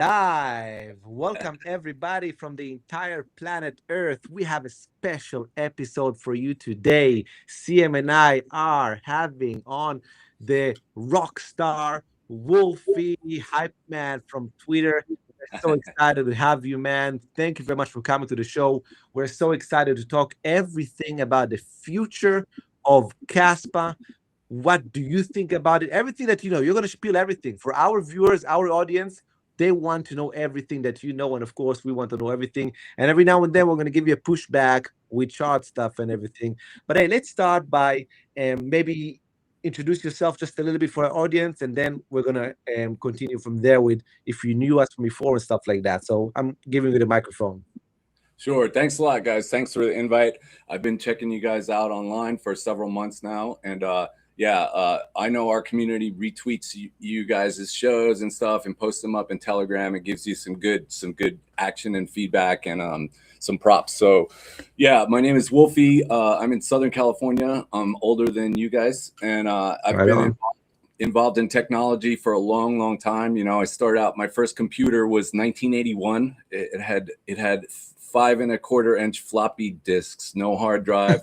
Live. Welcome everybody from the entire planet Earth. We have a special episode for you today. CM and I are having on the rock star Wolfie hype man from Twitter. We're so excited to have you, man. Thank you very much for coming to the show. We're so excited to talk everything about the future of KASPA. What do you think about it? Everything that you know, you're going to spill everything for our viewers, our audience. They want to know everything that you know, and of course, we want to know everything. And every now and then, we're going to give you a pushback with chart stuff and everything. But hey, let's start by maybe introduce yourself just a little bit for our audience, and then we're gonna continue from there with if you knew us from before and stuff like that. So I'm giving you the microphone. Sure. Thanks a lot, guys. Thanks for the invite. I've been checking you guys out online for several months now. And I know our community retweets you guys' shows and stuff and posts them up in Telegram. It gives you some good action and feedback and some props. So yeah, my name is Wolfie. I'm in Southern California. I'm older than you guys. And I've been involved in technology for a long time. You know, I started out, my first computer was 1981. It had 5 1/4 inch floppy disks, no hard drive.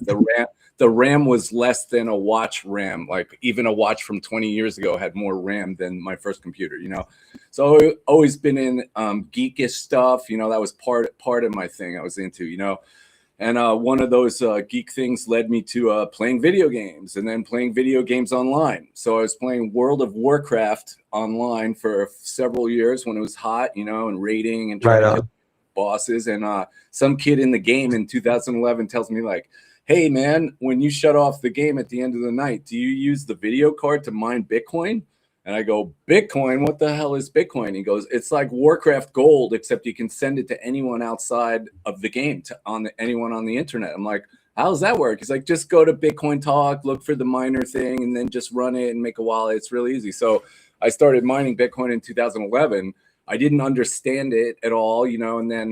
The RAM was less than a watch RAM. Like even a watch from 20 years ago had more RAM than my first computer, you know? So I've always been in geekish stuff. You know, that was part of my thing I was into, you know? And one of those geek things led me to playing video games and then playing video games online. So I was playing World of Warcraft online for several years when it was hot, you know, and raiding and trying to hit bosses. And some kid in the game in 2011 tells me like, hey man, when you shut off the game at the end of the night, do you use the video card to mine Bitcoin? And I go, Bitcoin? What the hell is Bitcoin? He goes, it's like Warcraft Gold, except you can send it to anyone outside of the game, anyone on the internet. I'm like, how does that work? He's like, just go to Bitcoin Talk, look for the miner thing, and then just run it and make a wallet. It's really easy. So I started mining Bitcoin in 2011. I didn't understand it at all, you know, and then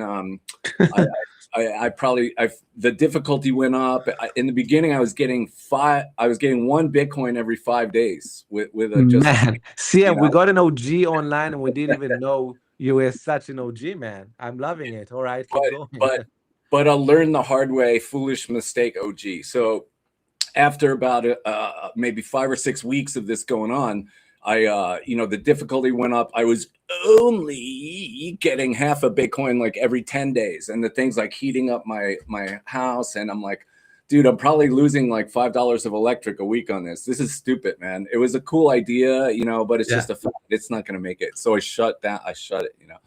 the difficulty went up. In the beginning, I was getting 1 Bitcoin every 5 days with a just man. See, you know? We got an OG online and we didn't even know you were such an OG, man. I'm loving it. All right, keep going. But I learned the hard way, foolish mistake, OG. So after about maybe 5 or 6 weeks of this going on, the difficulty went up. I was only getting half a Bitcoin like every 10 days. And the thing's like heating up my house. And I'm like, dude, I'm probably losing like $5 of electric a week on this. This is stupid, man. It was a cool idea, you know, but it's just a fact. It's not going to make it. So I shut it, you know.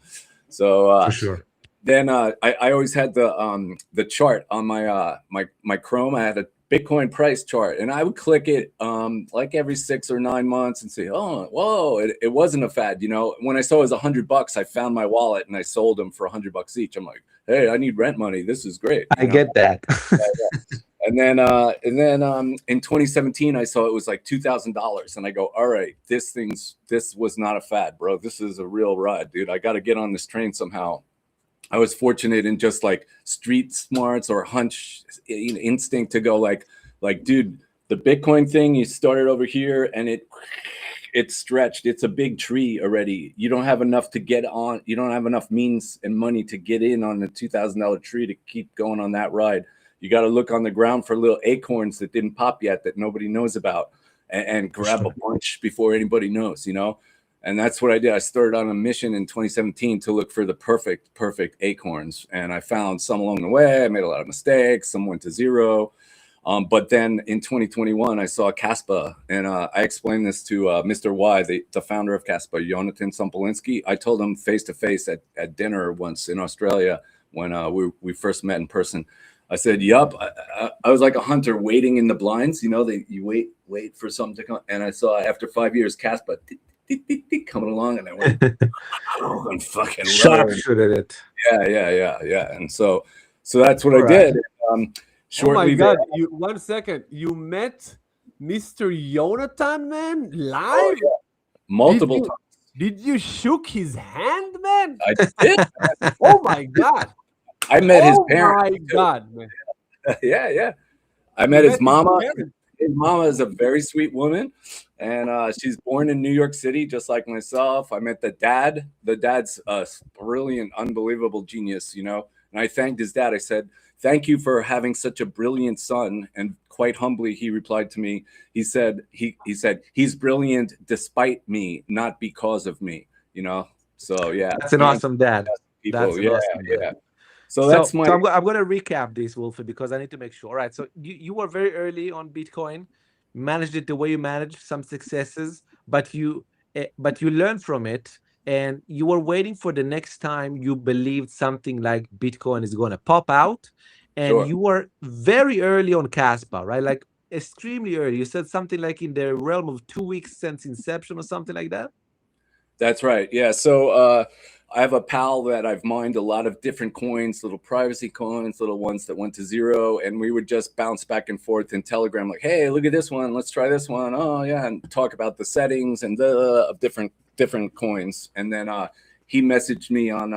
So for sure. Then I always had the chart on my Chrome. I had a Bitcoin price chart, and I would click it like every 6 or 9 months and say, oh, whoa, it wasn't a fad. You know, when I saw it was $100, I found my wallet and I sold them for $100 each. I'm like, hey, I need rent money. This is great. I get that. And then in 2017, I saw it was like $2,000, and I go, all right, this was not a fad, bro. This is a real ride, dude. I got to get on this train somehow. I was fortunate in just like street smarts or hunch instinct to go like, dude, the Bitcoin thing, you started over here and it's stretched. It's a big tree already. You don't have enough to get on. You don't have enough means and money to get in on the $2,000 tree to keep going on that ride. You got to look on the ground for little acorns that didn't pop yet that nobody knows about and grab a bunch before anybody knows, you know? And that's what I did. I started on a mission in 2017 to look for the perfect acorns. And I found some along the way. I made a lot of mistakes. Some went to zero. But then in 2021, I saw KASPA. And I explained this to Mr. Y, the founder of KASPA, Jonathan Sompolinski. I told him face-to-face at dinner once in Australia when we first met in person. I said, yup. I was like a hunter waiting in the blinds. You know, you wait for something to come. And I saw after 5 years, KASPA coming along, and I went and fucking sharpshooted it. Yeah. And so that's what I did. Shortly, oh my God! 1 second. You met Mr. Jonathan, man, live? Oh, yeah. Multiple times. Did you shook his hand, man? I did. Oh my God! I met his parents. Oh my God, man. Yeah. I met his mama. his mama is a very sweet woman, and she's born in New York City, just like myself. I met the dad. The dad's a brilliant, unbelievable genius, you know. And I thanked his dad. I said, "Thank you for having such a brilliant son." And quite humbly, he replied to me. He said, "He's brilliant despite me, not because of me." You know. So yeah, That's an awesome dad. people. That's an Yeah, awesome dad. yeah. So that's my. So I'm going to recap this, Wolfie, because I need to make sure. All right. So you were very early on Bitcoin, managed it the way you managed, some successes, but you learned from it, and you were waiting for the next time you believed something like Bitcoin is going to pop out, and Sure. you were very early on KASPA, right? Like extremely early. You said something like in the realm of 2 weeks since inception or something like that. That's right. Yeah. So I have a pal that I've mined a lot of different coins, little privacy coins, little ones that went to zero. And we would just bounce back and forth in Telegram, like, hey, look at this one. Let's try this one. Oh, yeah. And talk about the settings and of different coins. And then he messaged me on,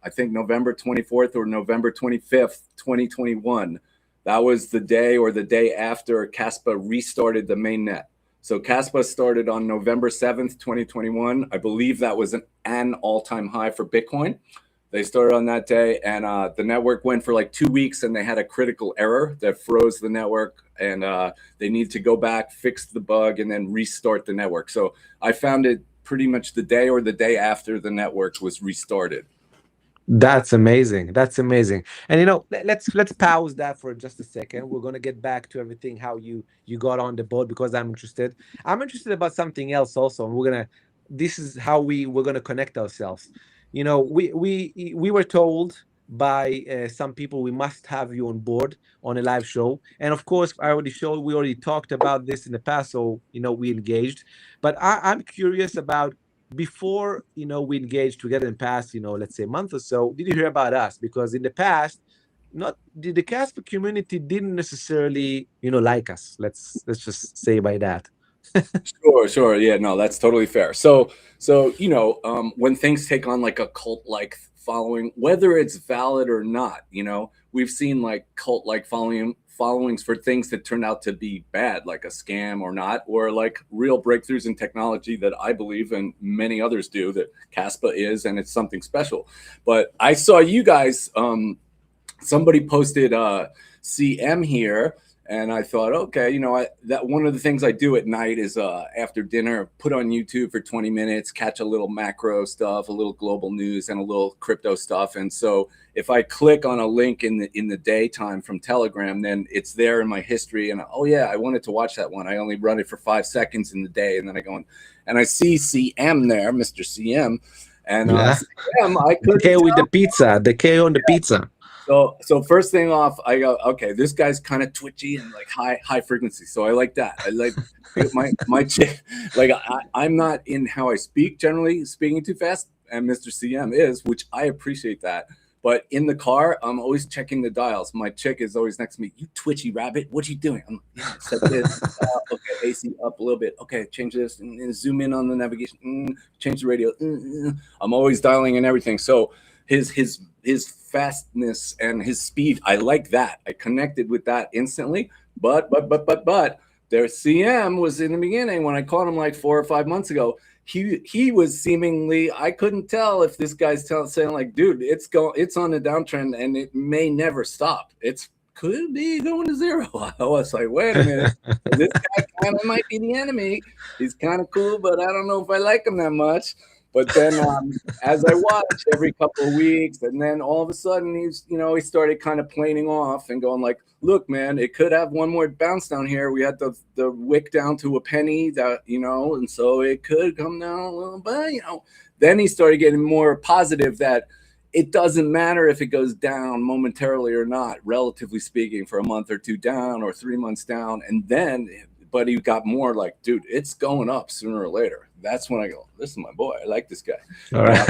I think, November 24th or November 25th, 2021. That was the day or the day after KASPA restarted the mainnet. So KASPA started on November 7th, 2021. I believe that was an all-time high for Bitcoin. They started on that day, and the network went for like 2 weeks, and they had a critical error that froze the network, and they need to go back, fix the bug, and then restart the network. So I found it pretty much the day or the day after the network was restarted. That's amazing. That's amazing. And you know, let's pause that for just a second. We're gonna get back to everything how you got on the boat because I'm interested. I'm interested about something else also. And this is how we're gonna connect ourselves. You know, we were told by some people we must have you on board on a live show. And of course, we already talked about this in the past, so you know we engaged. But I'm curious about before we engaged together in the past, let's say a month or so, did you hear about us? Because in the past, not the Casper community didn't necessarily like us. Let's just say by that. Sure. Yeah, no, that's totally fair. So when things take on like a cult-like following, whether it's valid or not, we've seen like cult-like followings for things that turned out to be bad, like a scam or not, or like real breakthroughs in technology that I believe and many others do that KASPA is, and it's something special. But I saw you guys, somebody posted CM here, and I thought, okay, that one of the things I do at night is after dinner, put on YouTube for 20 minutes, catch a little macro stuff, a little global news, and a little crypto stuff. And so if I click on a link in the daytime from Telegram, then it's there in my history. And oh yeah, I wanted to watch that one. I only run it for 5 seconds in the day, and then I go in, and I see CM there, Mr. CM, and CM, I could the K with the pizza, the K on the pizza. So first thing off, I go, okay, this guy's kind of twitchy and like high frequency. So I like that. I like my chick. Like I'm not in how I speak generally, speaking too fast, and Mr. CM is, which I appreciate that. But in the car, I'm always checking the dials. My chick is always next to me. You twitchy rabbit, what you doing? I'm set this. Okay, AC up a little bit. Okay, change this and zoom in on the navigation. Change the radio. I'm always dialing in everything. So his fastness and his speed, I like that. I connected with that instantly. But their CM was in the beginning when I caught him like 4 or 5 months ago. He was seemingly, I couldn't tell if this guy's saying like, dude, it's on a downtrend and it may never stop. It could be going to zero. I was like, wait a minute, this guy kind of might be the enemy. He's kind of cool, but I don't know if I like him that much. But then as I watched every couple of weeks, and then all of a sudden he started kind of planing off and going like, look, man, it could have one more bounce down here. We had the wick down to a penny that, and so it could come down a little bit, Then he started getting more positive that it doesn't matter if it goes down momentarily or not, relatively speaking, for a month or two down or 3 months down. And then, but he got more like, dude, it's going up sooner or later. That's when I go, this is my boy. I like this guy. All right.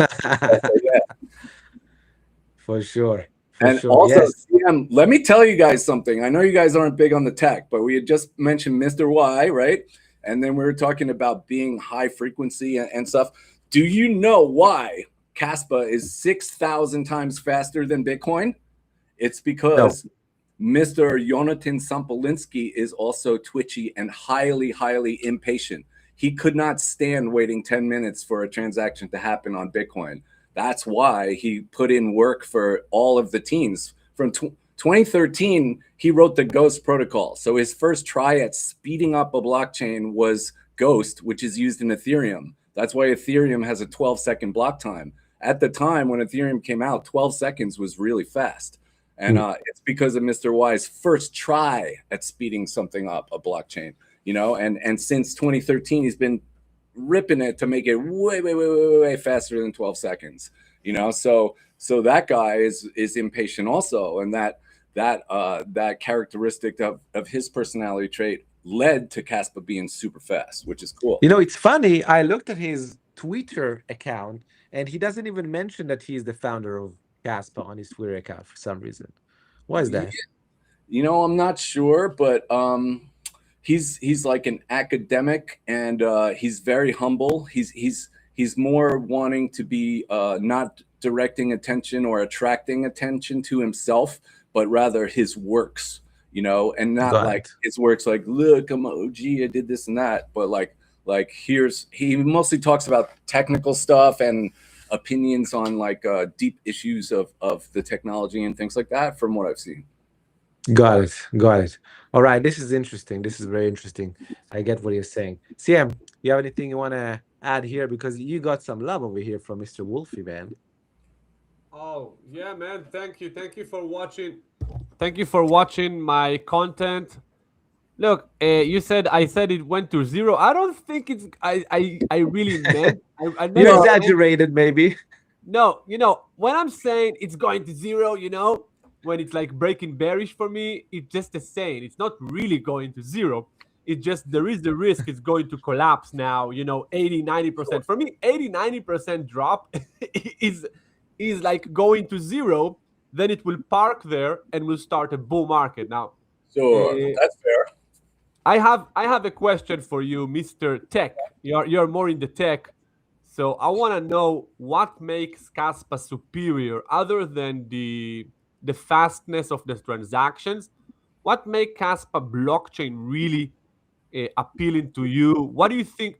Yeah. For sure. Also, yes. CM, let me tell you guys something. I know you guys aren't big on the tech, but we had just mentioned Mr. Y, right? And then we were talking about being high frequency and stuff. Do you know why KASPA is 6,000 times faster than Bitcoin? It's because Mr. Jonathan Sampolinsky is also twitchy and highly impatient. He could not stand waiting 10 minutes for a transaction to happen on Bitcoin. That's why he put in work for all of the teams. From 2013, he wrote the Ghost protocol. So his first try at speeding up a blockchain was Ghost, which is used in Ethereum. That's why Ethereum has a 12-second block time. At the time when Ethereum came out, 12 seconds was really fast. And it's because of Mr. Y's first try at speeding something up, a blockchain, and since 2013, he's been ripping it to make it way faster than 12 seconds, so that guy is impatient also. And that characteristic of his personality trait led to KASPA being super fast, which is cool. It's funny. I looked at his Twitter account, and he doesn't even mention that he's the founder of KASPA on his Twitter account for some reason. Why is that? I'm not sure, but he's like an academic, and he's very humble. He's more wanting to be not directing attention or attracting attention to himself, but rather his works, and not like his works like, look, I'm an OG, I did this and that, but like he mostly talks about technical stuff and opinions on like deep issues of the technology and things like that, from what I've seen. Got it. All right, this is interesting. This is very interesting. I get what you're saying. CM, you have anything you want to add here? Because you got some love over here from Mr. Wolfie, man. Oh yeah, man. Thank you for watching. Thank you for watching my content. Look, I said it went to zero. I don't think it's. I really meant. I You exaggerated, maybe. No, when I'm saying it's going to zero, when it's like breaking bearish for me, it's just a saying. It's not really going to zero. It's just there is the risk it's going to collapse now. 80-90%. For me, 80-90% drop is like going to zero. Then it will park there and will start a bull market now. Sure, that's fair. I have a question for you, Mr. Tech. You're more in the tech, so I want to know what makes KASPA superior, other than the fastness of the transactions. What makes KASPA blockchain really appealing to you? What do you think?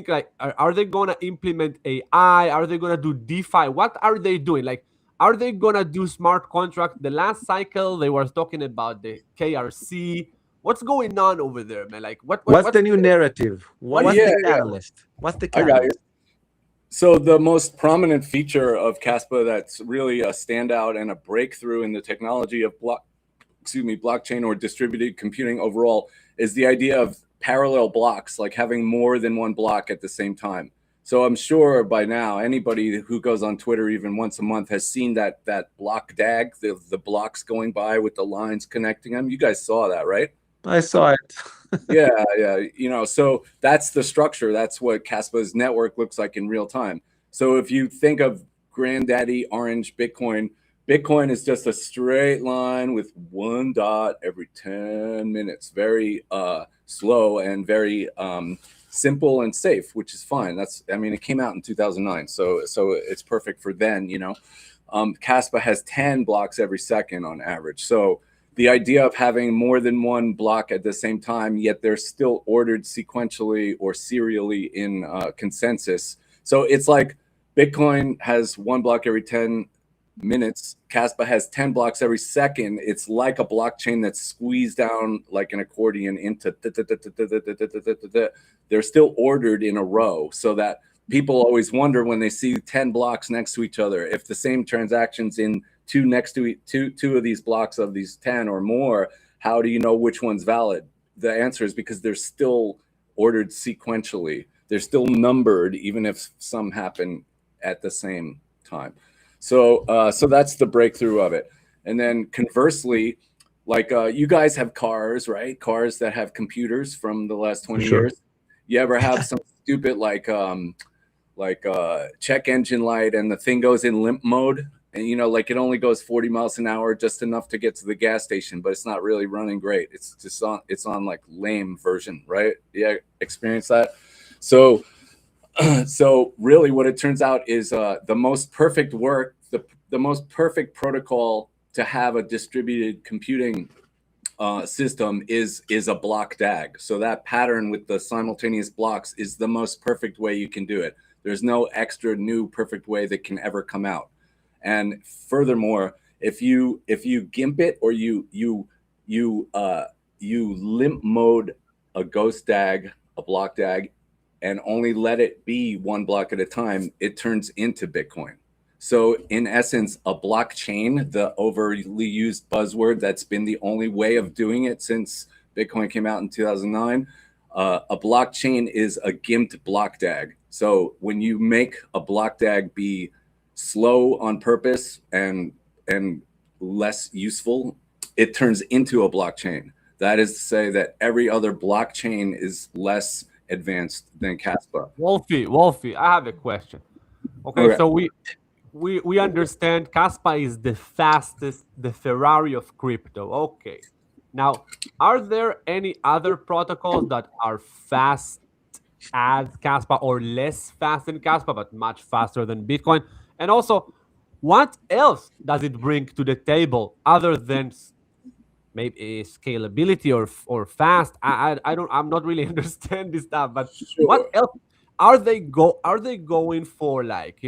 Like, are they gonna implement AI? Are they gonna do DeFi? What are they doing? Like, are they gonna do smart contract? The last cycle they were talking about the KRC. What's going on over there, man? Like, what's the new narrative? What's the catalyst? What's the catalyst? I got you. So the most prominent feature of KASPA that's really a standout and a breakthrough in the technology of blockchain or distributed computing overall is the idea of parallel blocks, like having more than one block at the same time. So I'm sure by now anybody who goes on Twitter even once a month has seen that block DAG, the blocks going by with the lines connecting them. You guys saw that, right? I saw it. Yeah. So that's the structure. That's what KASPA's network looks like in real time. So if you think of granddaddy orange Bitcoin is just a straight line with one dot every 10 minutes. Very slow and very simple and safe, which is fine. It came out in 2009, so it's perfect for then. KASPA has 10 blocks every second on average. So the idea of having more than one block at the same time, yet they're still ordered sequentially or serially in consensus. So it's like Bitcoin has one block every 10 minutes. KASPA has 10 blocks every second. It's like a blockchain that's squeezed down like an accordion into. They're still ordered in a row, so that people always wonder when they see 10 blocks next to each other, if the same transactions in two of these blocks of these 10 or more, how do you know which one's valid? The answer is because they're still ordered sequentially. They're still numbered, even if some happen at the same time. So that's the breakthrough of it. And then conversely, like you guys have cars, right? Cars that have computers from the last 20 years. You ever have some stupid like check engine light and the thing goes in limp mode? And like it only goes 40 miles an hour, just enough to get to the gas station, but it's not really running great. It's on like lame version, right? Yeah, experience that. So really what it turns out is the most perfect work, the most perfect protocol to have a distributed computing system is a block DAG. So that pattern with the simultaneous blocks is the most perfect way you can do it. There's no extra new perfect way that can ever come out. And furthermore, if you GIMP it or you limp mode a ghost DAG, a block DAG, and only let it be one block at a time, it turns into Bitcoin. So in essence, a blockchain, the overly used buzzword that's been the only way of doing it since Bitcoin came out in 2009, a blockchain is a gimped block DAG. So when you make a block DAG be slow on purpose and less useful, it turns into a blockchain. That is to say that every other blockchain is less advanced than KASPA. Wolfie, I have a question. Okay. So we understand KASPA is the fastest, the Ferrari of crypto. Okay. Now, are there any other protocols that are fast as KASPA or less fast than KASPA, but much faster than Bitcoin? And also, what else does it bring to the table other than maybe scalability or fast? I'm not really understand this stuff, but Sure. what else are they going for? Like,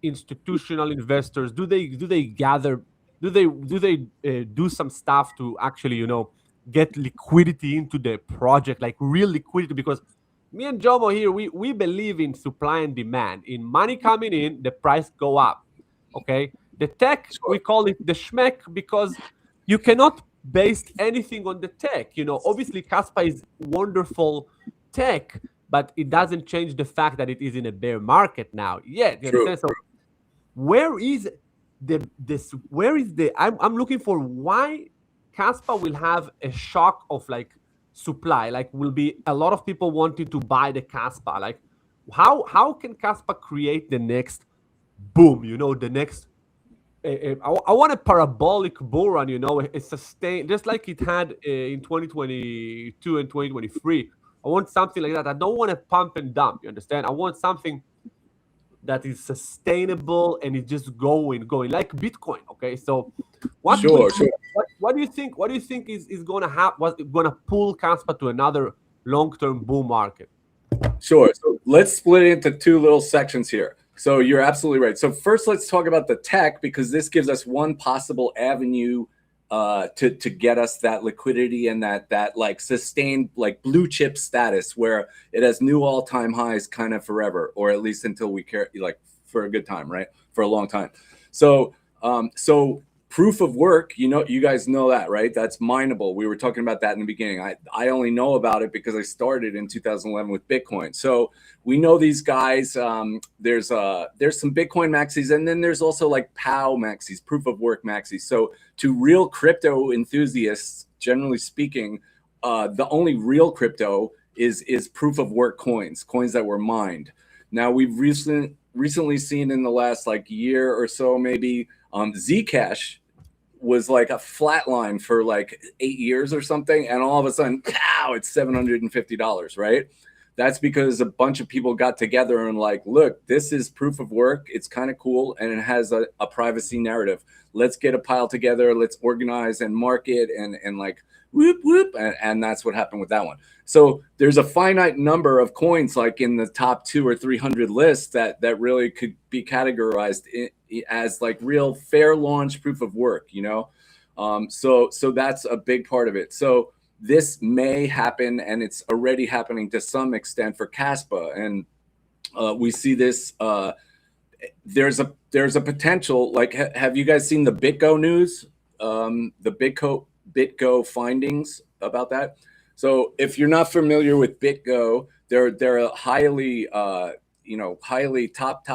institutional investors, do they gather, do they do some stuff to actually get liquidity into the project, like real liquidity? Because me and Jomo here, we believe in supply and demand. In money coming in, the price go up. Okay, the tech, we call it the schmeck because you cannot base anything on the tech. Obviously KASPA is wonderful tech, but it doesn't change the fact that it is in a bear market now. Yeah, you understand? So where is I'm looking for why KASPA will have a shock of like supply, like will be a lot of people wanting to buy the KASPA. Like how can KASPA create the next boom, the next I want a parabolic bull run, a sustained, just like it had in 2022 and 2023. I want something like that. I don't want a pump and dump. You understand? I want something that is sustainable and it's just going like Bitcoin. Okay, so what do you think? What do you think is going to happen? What's going to pull KASPA to another long-term bull market? Sure. So let's split it into two little sections here. So you're absolutely right. So first, let's talk about the tech, because this gives us one possible avenue to get us that liquidity and that like sustained like blue chip status where it has new all-time highs kind of forever, or at least until we care, like for a good time, right? For a long time. So proof of work, you guys know that, right? That's mineable. We were talking about that in the beginning. I only know about it because I started in 2011 with Bitcoin. So we know these guys. There's some Bitcoin maxis, and then there's also like POW maxis, proof of work maxis. So to real crypto enthusiasts, generally speaking, the only real crypto is proof of work coins that were mined. Now we've recently seen in the last like year or so, maybe Zcash was like a flat line for like 8 years or something, and all of a sudden, pow, it's $750, right? That's because a bunch of people got together and like, look, this is proof of work. It's kind of cool, and it has a privacy narrative. Let's get a pile together. Let's organize and market and like whoop whoop, and that's what happened with that one. So there's a finite number of coins like in the top 200 or 300 lists that really could be categorized as like real fair launch proof of work, so that's a big part of it. So this may happen, and it's already happening to some extent for KASPA, and we see this. There's a potential. Like, have you guys seen the BitGo news? The BitGo findings about that. So if you're not familiar with BitGo, they're a highly highly top.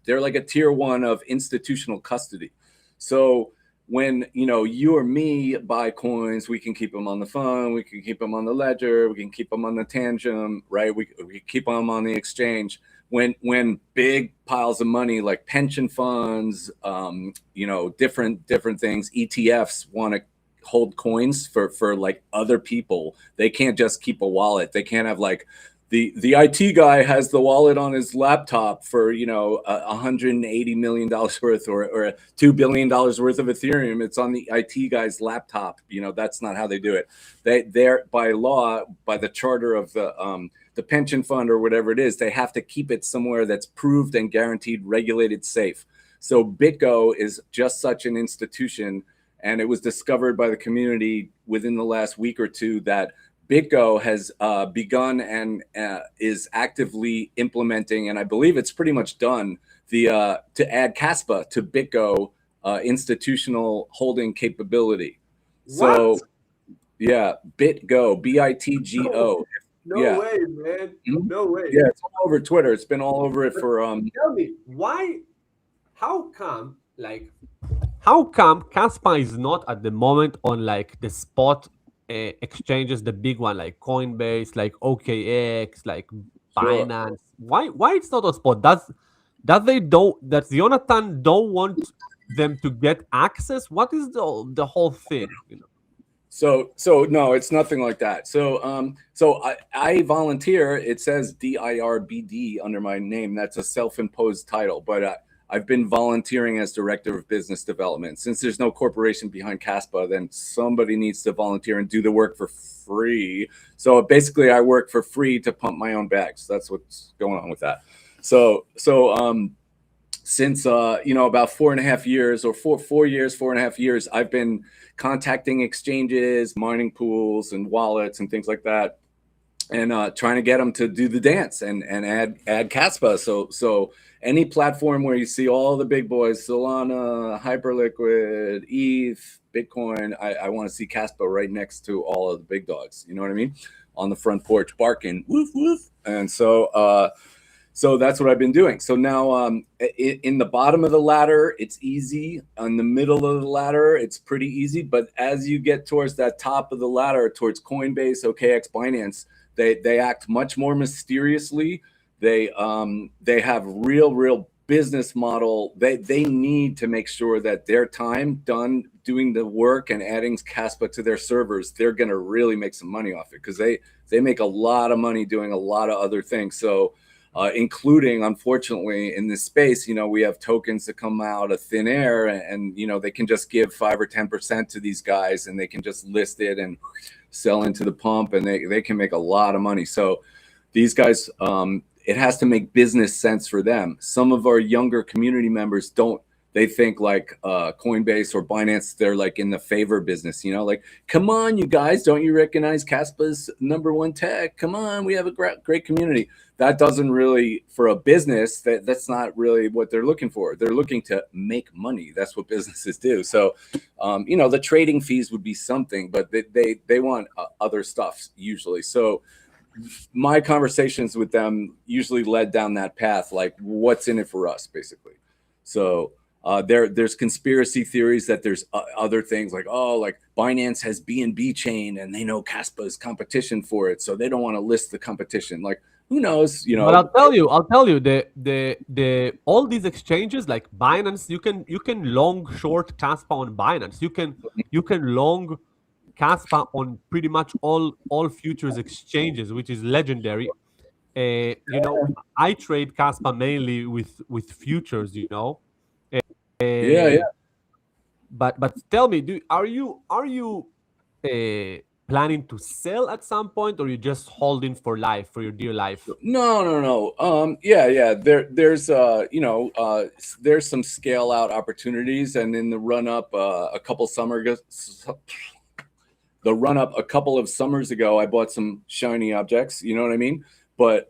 They're like a tier 1 of institutional custody. So when you or me buy coins, we can keep them on the phone, we can keep them on the ledger, we can keep them on the tangent, right? We keep them on the exchange. When big piles of money like pension funds, different things, ETFs want to hold coins for like other people, they can't just keep a wallet. They can't have like the IT guy has the wallet on his laptop for $180 million worth or $2 billion worth of Ethereum. It's on the IT guy's laptop. That's not how they do it. They're by law, by the charter of the pension fund or whatever it is, they have to keep it somewhere that's proved and guaranteed, regulated, safe. So BitGo is just such an institution, and it was discovered by the community within the last week or two that BitGo has begun and is actively implementing, and I believe it's pretty much done, to add KASPA to BitGo institutional holding capability. So, What? yeah, BitGo, BITGO. No Yeah. way, man. No way. Yeah, it's all over Twitter. It's been all over it for Tell me, why? How come KASPA is not at the moment on like the spot exchanges, the big one like Coinbase, like OKX, like Sure. Binance? Why it's not on spot? Does Jonathan don't want them to get access? What is the whole thing? So no, it's nothing like that. So I volunteer. It says DIRBD under my name. That's a self-imposed title, but I've been volunteering as director of business development. Since there's no corporation behind KASPA, then somebody needs to volunteer and do the work for free. So basically, I work for free to pump my own bags. That's what's going on with that. Since about 4.5 years or 4.5 years, I've been contacting exchanges, mining pools, and wallets and things like that, and trying to get them to do the dance and add KASPA. So any platform where you see all the big boys, Solana, Hyperliquid, ETH, Bitcoin, I want to see KASPA right next to all of the big dogs. You know what I mean? On the front porch, barking, woof woof. And so that's what I've been doing. So now in the bottom of the ladder, it's easy. On the middle of the ladder, it's pretty easy. But as you get towards that top of the ladder, towards Coinbase, OKX, Binance, they act much more mysteriously. They have real business model. They need to make sure that their time done doing the work and adding KASPA to their servers, they're going to really make some money off it, because they make a lot of money doing a lot of other things. So including, unfortunately, in this space, we have tokens that come out of thin air, and they can just give 5 or 10% to these guys, and they can just list it and sell into the pump, and they can make a lot of money. So these guys, it has to make business sense for them. Some of our younger community members don't. They think like Coinbase or Binance, they're like in the favor business, like, come on, you guys, don't you recognize KASPA's #1 tech? Come on, we have a great community. That doesn't really, for a business, that's not really what they're looking for. They're looking to make money. That's what businesses do. So, the trading fees would be something, but they want other stuff usually. So my conversations with them usually led down that path, like what's in it for us, basically. So there's conspiracy theories that there's other things like Binance has BNB chain and they know KASPA is competition for it, so they don't want to list the competition. Like, who knows? But I'll tell you, the all these exchanges like Binance, you can long short KASPA on Binance. You can long KASPA on pretty much all futures exchanges, which is legendary. I trade KASPA mainly with futures, Yeah. But tell me, are you planning to sell at some point, or you just holding for life, for your dear life? No. Yeah. There's there's some scale out opportunities, and in the run up a couple of summers ago, I bought some shiny objects. You know what I mean? But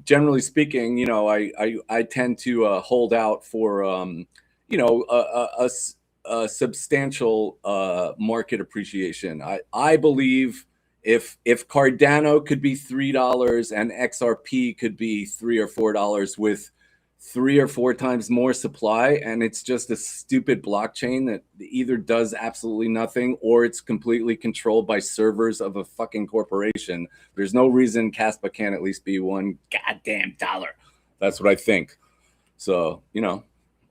generally speaking, I tend to hold out for a substantial market appreciation. I believe if Cardano could be $3 and XRP could be $3 or $4 with 3 or 4 times more supply, and it's just a stupid blockchain that either does absolutely nothing or it's completely controlled by servers of a fucking corporation, there's no reason KASPA can't at least be $1 goddamn dollar. That's what I think. So,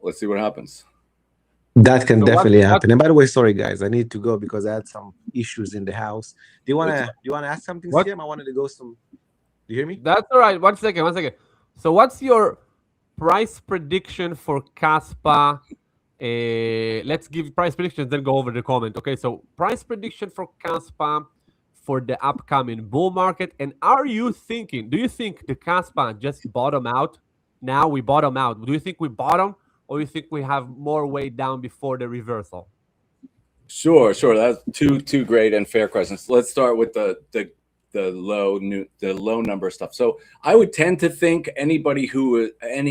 let's see what happens. That can definitely happen. And by the way, sorry guys, I need to go because I had some issues in the house. Do you wanna ask something, Sim? I wanted to go some. You hear me? That's all right. One second, one second. So, what's your price prediction for KASPA? Let's give price predictions, then go over the comment. Okay, so price prediction for KASPA for the upcoming bull market. And are you thinking, do you think the KASPA just bottom out? Now we bottom out. Do you think we bottom, or you think we have more way down before the reversal? Sure, sure. That's two great and fair questions. Let's start with the low number stuff. So I would tend to think any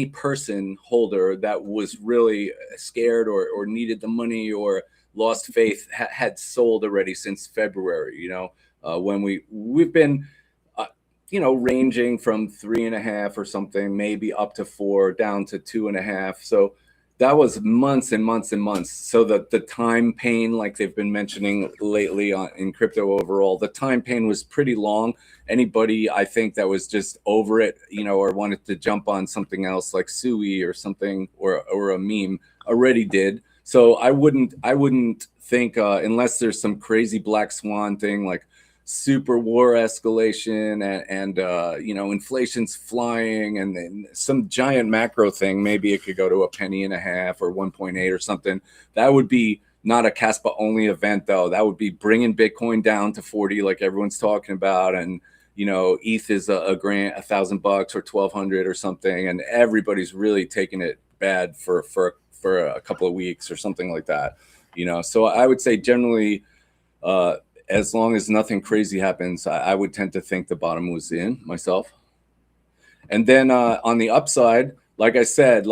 person holder that was really scared or needed the money or lost faith had sold already since February. When we've been ranging from 3.5 or something, maybe up to 4, down to 2.5. So that was months and months and months. So the time pain, like they've been mentioning lately in crypto overall, the time pain was pretty long. Anybody, I think, that was just over it, or wanted to jump on something else like Sui or something, or a meme, already did. So I wouldn't think, unless there's some crazy black swan thing like super war escalation and inflation's flying and then some giant macro thing, maybe it could go to 1.50 or 1.8 or something. That would be not a KASPA only event, though. That would be bringing Bitcoin down to 40 like everyone's talking about, and ETH is $1,000 or 1,200 or something, and everybody's really taking it bad for a couple of weeks or something like that. So I would say generally, as long as nothing crazy happens, I would tend to think the bottom was in myself. And then on the upside, like I said,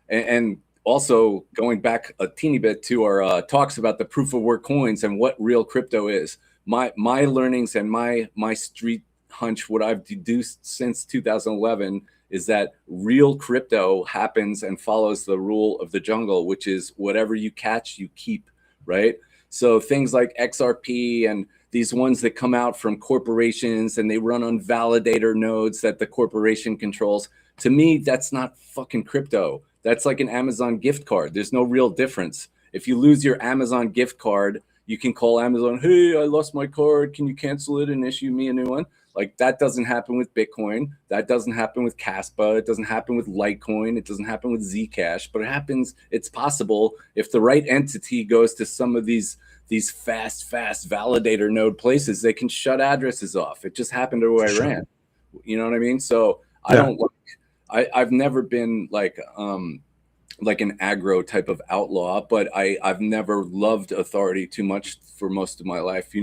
and also going back a teeny bit to our talks about the proof of work coins and what real crypto is, my learnings and my street hunch, what I've deduced since 2011, is that real crypto happens and follows the rule of the jungle, which is whatever you catch, you keep, right? So things like XRP and these ones that come out from corporations and they run on validator nodes that the corporation controls, to me, that's not fucking crypto. That's like an Amazon gift card. There's no real difference. If you lose your Amazon gift card, you can call Amazon, hey, I lost my card. Can you cancel it and issue me a new one? Like, that doesn't happen with Bitcoin. That doesn't happen with KASPA. It doesn't happen with Litecoin. It doesn't happen with Zcash, but it's possible if the right entity goes to some of these fast validator node places, they can shut addresses off. It just happened to Iran. You know what I mean? So yeah. I've never been like an aggro type of outlaw, but I've never loved authority too much for most of my life,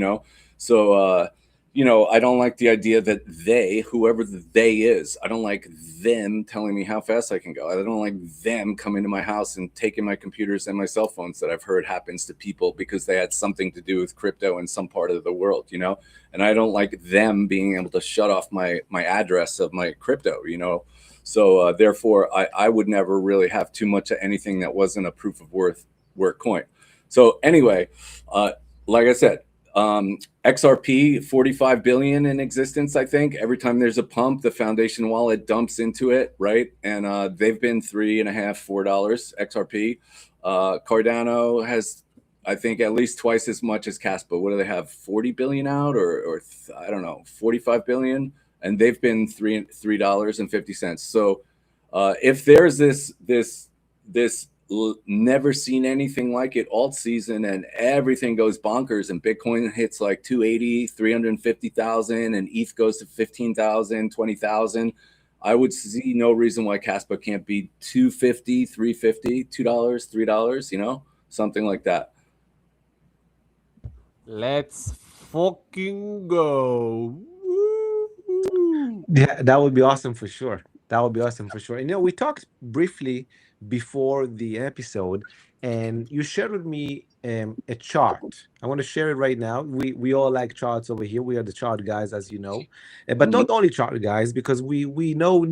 So I don't like the idea that whoever the they is, I don't like them telling me how fast I can go. I don't like them coming to my house and taking my computers and my cell phones that I've heard happens to people because they had something to do with crypto in some part of the world, and I don't like them being able to shut off my address of my crypto, So therefore, I would never really have too much of anything that wasn't a proof of work coin. So anyway, like I said, XRP, 45 billion in existence, I think. Every time there's a pump, the foundation wallet dumps into it, right? And they've been $3.5, $4 XRP. Cardano has, I think, at least twice as much as KASPA. What do they have? 40 billion out, or I don't know, 45 billion, and they've been $3.50. So if there's this never seen anything like it alt season and everything goes bonkers and Bitcoin hits like 280, 350,000 and ETH goes to 15,000, 20,000, I would see no reason why KASPA can't be 250, 350, $2, $3, something like that. Let's fucking go. Yeah, that would be awesome for sure. That would be awesome for sure. And we talked briefly before the episode, and you shared with me a chart. I want to share it right now. We all like charts over here. We are the chart guys, as you know, but not only chart guys, because we know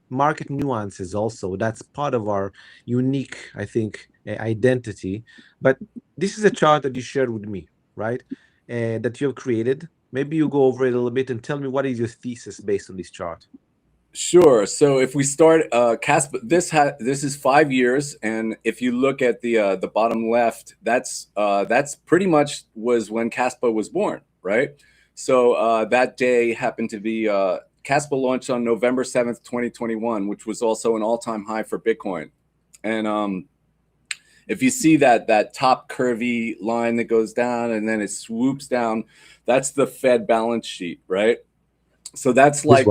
market nuances also. That's part of our unique, I think, identity. But this is a chart that you shared with me, right? That you have created. Maybe you go over it a little bit and tell me what is your thesis based on this chart. Sure. So if we start, KASPA, this is 5 years, and if you look at the bottom left, that's pretty much was when KASPA was born, right? So that day happened to be KASPA launched on November 7th, 2021, which was also an all-time high for Bitcoin. And if you see that top curvy line that goes down and then it swoops down, that's the Fed balance sheet, right? So that's like,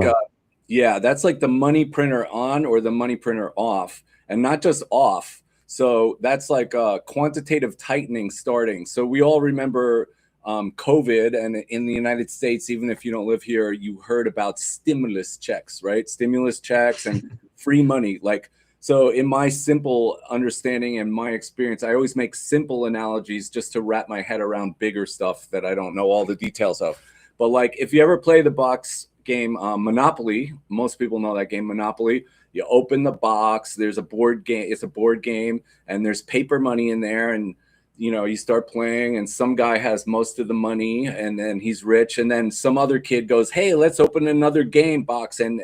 yeah, that's like the money printer on or the money printer off, and not just off. So that's like quantitative tightening starting. So we all remember COVID, and in the United States, even if you don't live here, you heard about stimulus checks, right? Stimulus checks and free money. Like, so in my simple understanding and my experience, I always make simple analogies just to wrap my head around bigger stuff that I don't know all the details of. But like, if you ever play the box game Monopoly, most people know that game Monopoly. You open the box, there's a board game, it's a board game, and there's paper money in there, and you know, you start playing and some guy has most of the money and then he's rich, and then some other kid goes, hey, let's open another game box and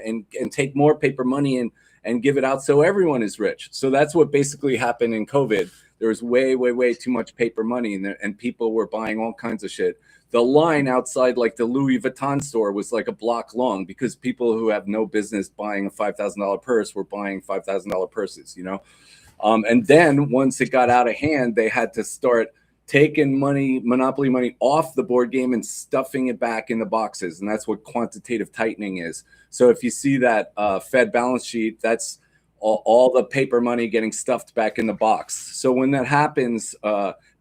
take more paper money and give it out so everyone is rich. So that's what basically happened in COVID. There was way too much paper money in there, and people were buying all kinds of shit. The line outside like the Louis Vuitton store was like a block long because people who have no business buying a $5,000 purse were buying $5,000 purses, you know? And then once it got out of hand, they had to start taking money, Monopoly money off the board game and stuffing it back in the boxes. And that's what quantitative tightening is. So if you see that Fed balance sheet, that's all the paper money getting stuffed back in the box. So when that happens,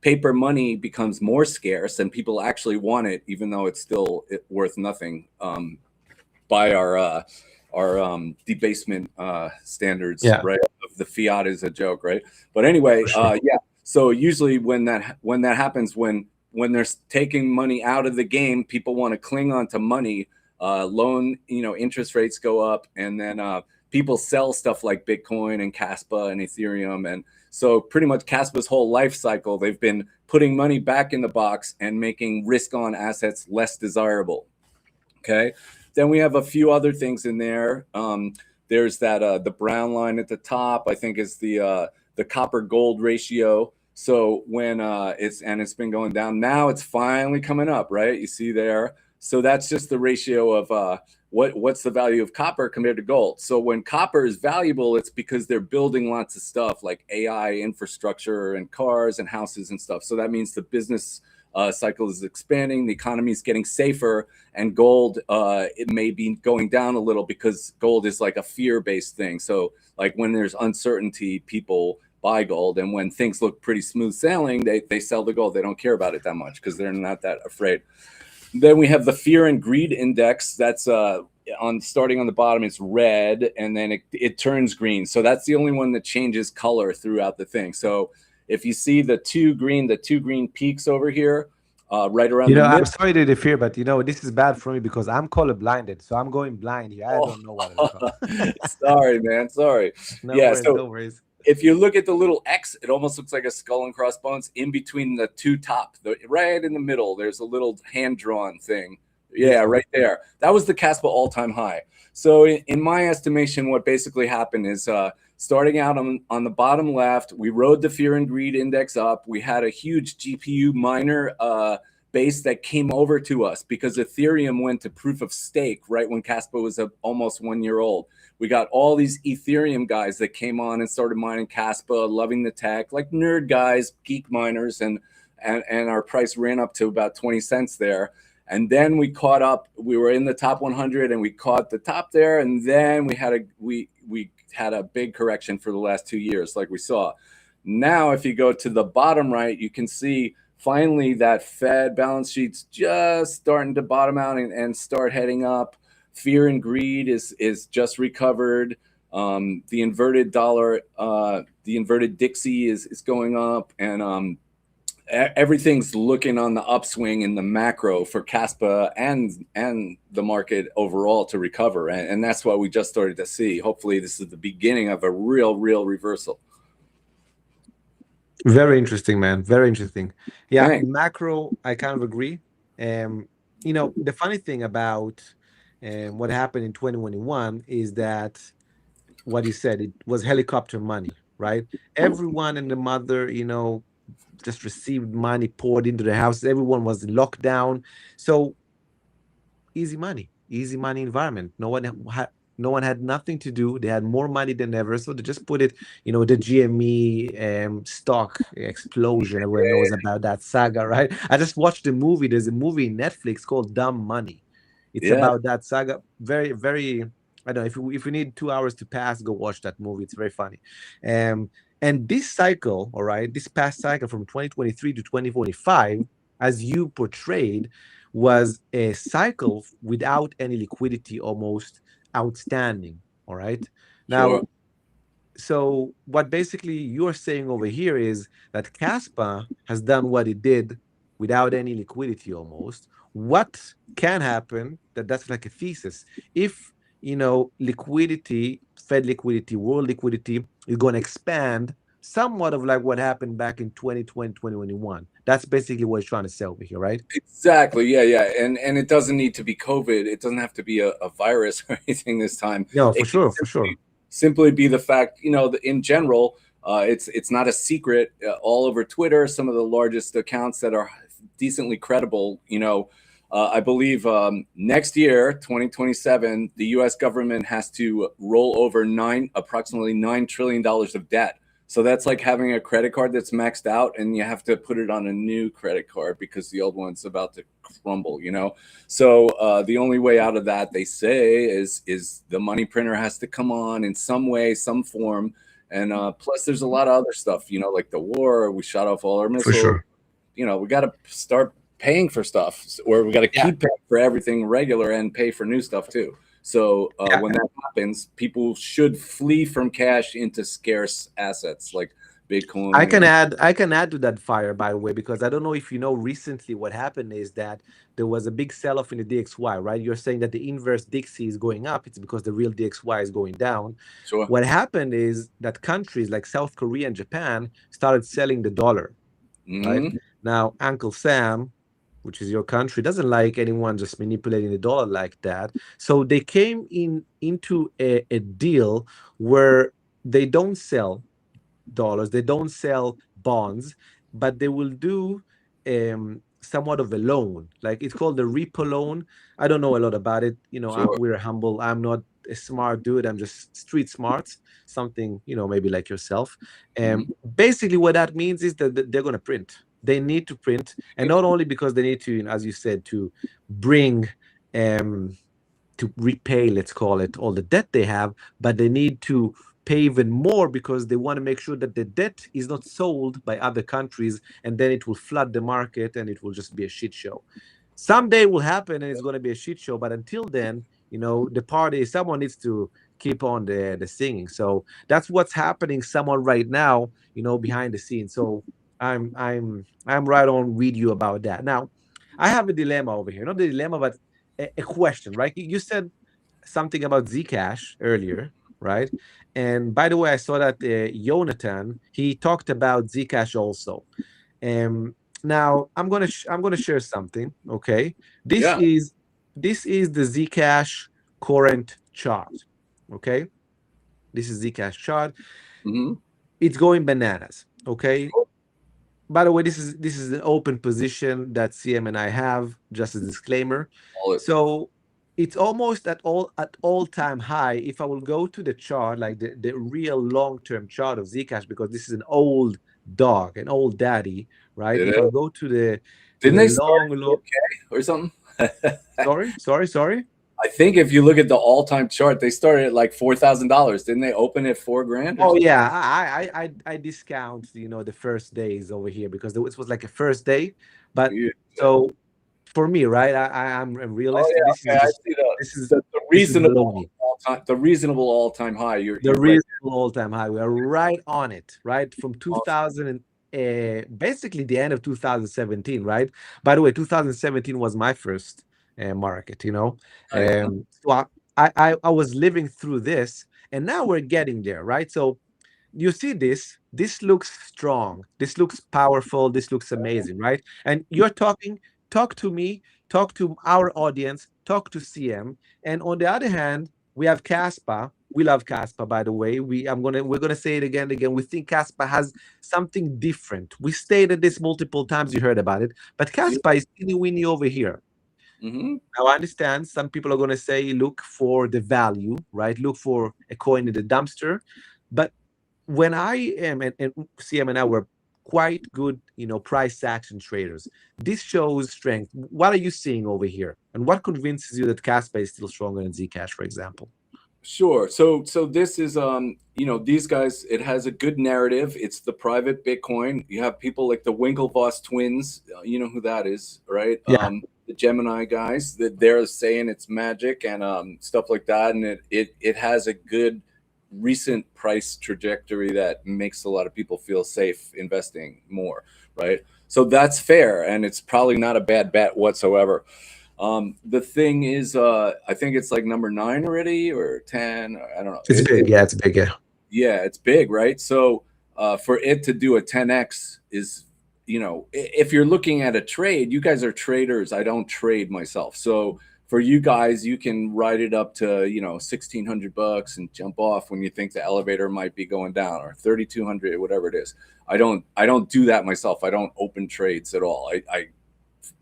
paper money becomes more scarce and people actually want it, even though it's still worth nothing by our debasement standards, Yeah. right? The fiat is a joke, right? But anyway, Sure. yeah. So usually when that happens, when they're taking money out of the game, people want to cling on to money. Loan, you know, interest rates go up, and then people sell stuff like Bitcoin and KASPA and Ethereum. And so pretty much KASPA's whole life cycle, they've been putting money back in the box and making risk-on assets less desirable. Okay. Then we have a few other things in there. There's that the brown line at the top, I think, is the copper gold ratio. So when it's been going down, now it's finally coming up, right? You see there. So that's just the ratio of what's the value of copper compared to gold. So when copper is valuable, it's because they're building lots of stuff like AI infrastructure and cars and houses and stuff. So that means the business cycle is expanding, the economy is getting safer, and gold, it may be going down a little because gold is like a fear-based thing. So like when there's uncertainty, people buy gold, and when things look pretty smooth sailing, they sell the gold. They don't care about it that much because they're not that afraid. Then we have the fear and greed index. That's starting on the bottom, it's red, and then it turns green. So that's the only one that changes color throughout the thing. So if you see the two green peaks over here, right around You know, the I'm middle. sorry to interfere, but you know, this is bad for me because I'm color blinded. So I'm going blind here. I don't know what it's called. Sorry, man. Sorry. No Yeah. worries, So no worries. if you look at the little X, it almost looks like a skull and crossbones in between the two top. Right in the middle, there's a little hand-drawn thing. Yeah, right there. That was the KASPA all-time high. So in my estimation, what basically happened is starting out on the bottom left, we rode the fear and greed index up. We had a huge GPU miner base that came over to us because Ethereum went to proof of stake right when KASPA was almost 1 year old. We got all these Ethereum guys that came on and started mining KASPA, loving the tech, like nerd guys, geek miners, and our price ran up to about 20 cents there. And then we caught up. We were in the top 100, and we caught the top there. And then we had a big correction for the last 2 years, like we saw. Now, if you go to the bottom right, you can see finally that Fed balance sheet's just starting to bottom out and start heading up. Fear and greed is just recovered. The inverted dollar, the inverted Dixie is going up, and everything's looking on the upswing in the macro for KASPA and the market overall to recover. And that's what we just started to see. Hopefully this is the beginning of a real reversal. Very interesting, man. Very interesting. Yeah, Thanks. macro, I kind of agree. You know, the funny thing about what happened in 2021 is that what you said, it was helicopter money, right? Everyone and the mother, you know, just received money poured into the house. Everyone was locked down. So easy money environment. No one had nothing to do. They had more money than ever, so they just put it. The GME stock explosion. Everyone knows about that saga, right? I just watched the movie. There's a movie in Netflix called Dumb Money. It's Yeah, about that saga. Very, very. I don't know if you need 2 hours to pass, go watch that movie. It's very funny. Um, and this cycle, all right, this past cycle from 2023 to 2025, as you portrayed, was a cycle without any liquidity, almost outstanding. All right. sure. Now, so what basically you're saying over here is that KASPA has done what it did without any liquidity almost. What can happen, that's like a thesis. If liquidity, Fed liquidity, world liquidity is going to expand somewhat of like what happened back in 2020, 2021. That's basically what you're trying to say over here, right? Exactly. Yeah, yeah. And it doesn't need to be COVID. It doesn't have to be a virus or anything this time. No, for It can sure, for sure. simply be the fact, in general, it's not a secret. All over Twitter, some of the largest accounts that are decently credible, I believe next year, 2027, the U.S. government has to roll over approximately $9 trillion of debt. So that's like having a credit card that's maxed out, and you have to put it on a new credit card because the old one's about to crumble. So the only way out of that, they say, is the money printer has to come on in some way, some form. And plus, there's a lot of other stuff, like the war. We shot off all our For missiles. sure. We got to start paying for stuff, or we got to Yeah. keep paying for everything regular and pay for new stuff too. So Yeah. when that happens, people should flee from cash into scarce assets like Bitcoin. I can add to that fire, by the way, because I don't know if you know, recently what happened is that there was a big sell-off in the DXY, right? You're saying that the inverse Dixie is going up. It's because the real DXY is going down. Sure. What happened is that countries like South Korea and Japan started selling the dollar, right? Mhm. Now, Uncle Sam, which is your country, doesn't like anyone just manipulating the dollar like that. So they came into a deal where they don't sell dollars. They don't sell bonds, but they will do somewhat of a loan. Like, it's called the repo loan. I don't know a lot about it. Sure. We're humble. I'm not a smart dude. I'm just street smart. Something, maybe like yourself. Mhm. Basically, what that means is that they're going to print. They need to print, and not only because they need to, as you said, to bring to repay, let's call it, all the debt they have, but they need to pay even more because they want to make sure that the debt is not sold by other countries, and then it will flood the market and it will just be a shit show. Someday it will happen and it's going to be a shit show, but until then, the party, someone needs to keep on the singing. So that's what's happening somewhat right now, behind the scenes. So I'm right on with you about that. Now, I have a dilemma over here. Not a dilemma, but a question, right? You said something about Zcash earlier, right? And by the way, I saw that Jonathan, he talked about Zcash also. Um, Now I'm gonna share something. Okay, this Yeah. is this is the Zcash current chart. Okay, this is Zcash chart. Hmm. It's going bananas. Okay. By the way, this is an open position that CM and I have. Just a disclaimer. All it. So it's almost at all-time high. If I will go to the chart, like the real long-term chart of Zcash, because this is an old dog, an old daddy, right? Did If it? I'll go to the Didn't they start long, at long. 4K or something? Sorry. I think if you look at the all-time chart, they started at like $4,000. Didn't they open at $4,000 or Oh something? yeah, I discount the first days over here because it was like a first day, but Yeah. so for me, right? I'm Oh realistic. This yeah. is Okay. I just see the this is the, the this is reasonable baloney. all-time high. You're The you're right. reasonable all-time high. We are right on it, right? From 2000 and basically the end of 2017, right? By the way, 2017 was my first market, Nice. So I was living through this, and now we're getting there, right? So you see this looks strong, this looks powerful, this looks amazing, right? And you're talk to me, talk to our audience, talk to CM. And on the other hand, we have KASPA. We love KASPA, by the way. We're gonna say it again and again. We think KASPA has something different. We stated this multiple times. You heard about it, but Yeah. KASPA is teeny weeny over here. Mm-hmm. Now, I understand some people are going to say, look for the value, right? Look for a coin in the dumpster. But when I am, and CM and I were quite good, price action traders, this shows strength. What are you seeing over here? And what convinces you that KASPA is still stronger than Zcash, for example? Sure. So this is these guys, it has a good narrative. It's the private Bitcoin. You have people like the Winklevoss twins, you know who that is, right? Yeah. The Gemini guys, that they're saying it's magic and stuff like that, and it has a good recent price trajectory that makes a lot of people feel safe investing more, right? So that's fair, and it's probably not a bad bet whatsoever. The thing is, I think it's like number 9 already or 10. I don't know. It's big. Yeah, it's big. Yeah. Yeah, it's big, right? So for it to do a 10x is, if you're looking at a trade, you guys are traders. I don't trade myself. So for you guys, you can ride it up to, $1,600 and jump off when you think the elevator might be going down, or 3,200, whatever it is. I don't do that myself. I don't open trades at all. I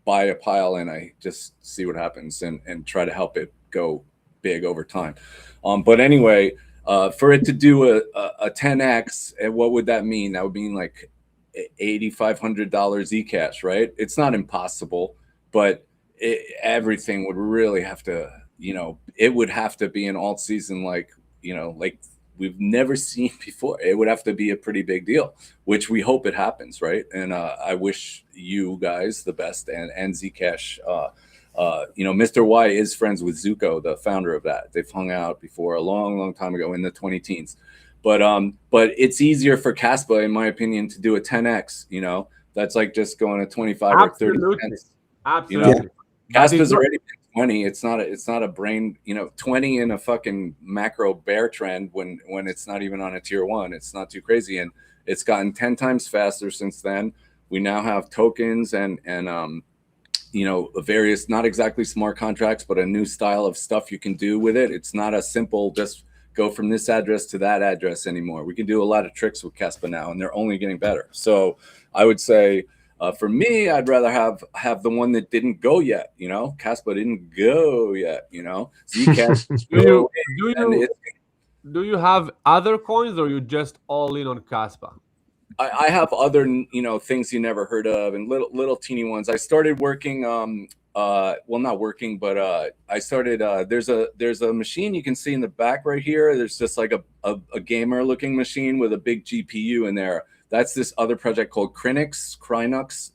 buy a pile and I just see what happens and try to help it go big over time. But anyway, for it to do a 10x, and what would that mean? That would mean like $8,500 Zcash, right? It's not impossible, but everything would really have to, it would have to be an alt season like we've never seen before. It would have to be a pretty big deal, which we hope it happens, right? And I wish you guys the best, and Zcash. Mr. Y is friends with Zuko, the founder of that. They've hung out before a long, long time ago in the 20 teens. But it's easier for KASPA, in my opinion, to do a 10x. That's like just going to 25 or 30 cents. Absolutely. KASPA's already been 20. It's not a brain, 20 in a fucking macro bear trend when it's not even on a tier 1. It's not too crazy, and it's gotten 10 times faster since then. We now have tokens and various, not exactly smart contracts, but a new style of stuff you can do with it. It's not a simple just go from this address to that address anymore. We can do a lot of tricks with KASPA now, and they're only getting better. So I would say, for me, I'd rather have the one that didn't go yet. KASPA didn't go yet. Zcash. Do you have other coins, or you just all in on KASPA? I have other, things you never heard of, and little teeny ones. I started working, not working, but I started. There's a machine you can see in the back right here. There's just like a gamer looking machine with a big GPU in there. That's this other project called Crynux, Crynux.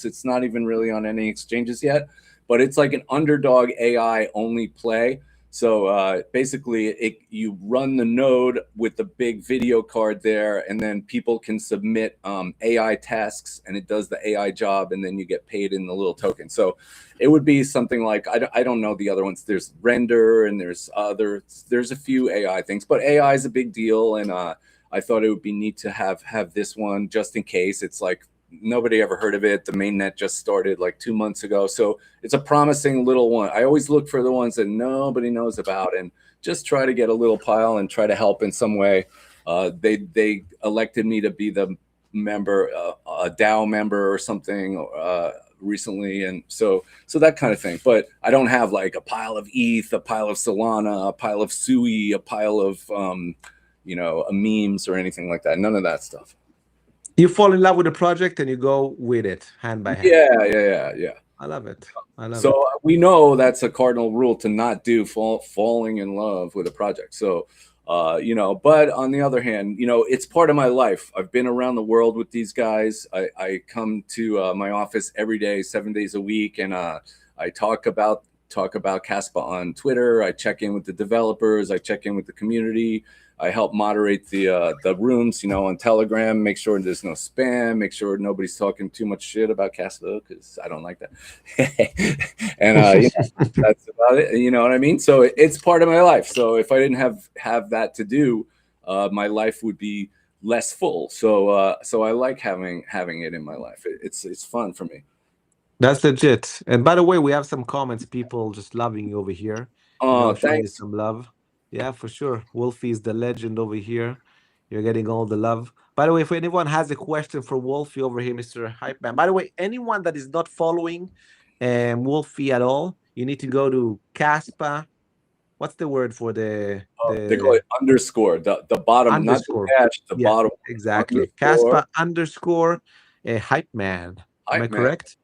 It's not even really on any exchanges yet, but it's like an underdog AI only play. So basically, you run the node with the big video card there, and then people can submit AI tasks, and it does the AI job, and then you get paid in the little token. So it would be something like, I don't know the other ones. There's Render, and there's a few AI things, but AI is a big deal, and I thought it would be neat to have this one just in case. It's like, nobody ever heard of it. The mainnet just started like 2 months ago. So it's a promising little one. I always look for the ones that nobody knows about and just try to get a little pile and try to help in some way. They elected me to be the member, a DAO member or something recently. And so that kind of thing. But I don't have like a pile of ETH, a pile of Solana, a pile of SUI, a pile of, memes or anything like that. None of that stuff. You fall in love with the project and you go with it hand by hand. Yeah. I love it. So we know that's a cardinal rule to not do falling in love with a project. So, but on the other hand, it's part of my life. I've been around the world with these guys. I come to my office every day, 7 days a week, and I talk about KASPA on Twitter. I check in with the developers. I check in with the community. I help moderate the rooms, on Telegram, make sure there's no spam, make sure nobody's talking too much shit about KASPA, because I don't like that. And that's about it. You know what I mean? So it's part of my life. So if I didn't have that to do, my life would be less full. So I like having it in my life. It's fun for me. That's legit. And by the way, we have some comments, people just loving you over here. Oh, showing you some love. Yeah, for sure. Wolfie is the legend over here. You're getting all the love. By the way, if anyone has a question for Wolfie over here, Mr. Hype Man. By the way, anyone that is not following Wolfie at all, you need to go to KASPA. What's the word for They call the it underscore, the bottom, not the underscore? dash, the Yeah, bottom exactly. underscore KASPA underscore hype man. Am I hype man. correct?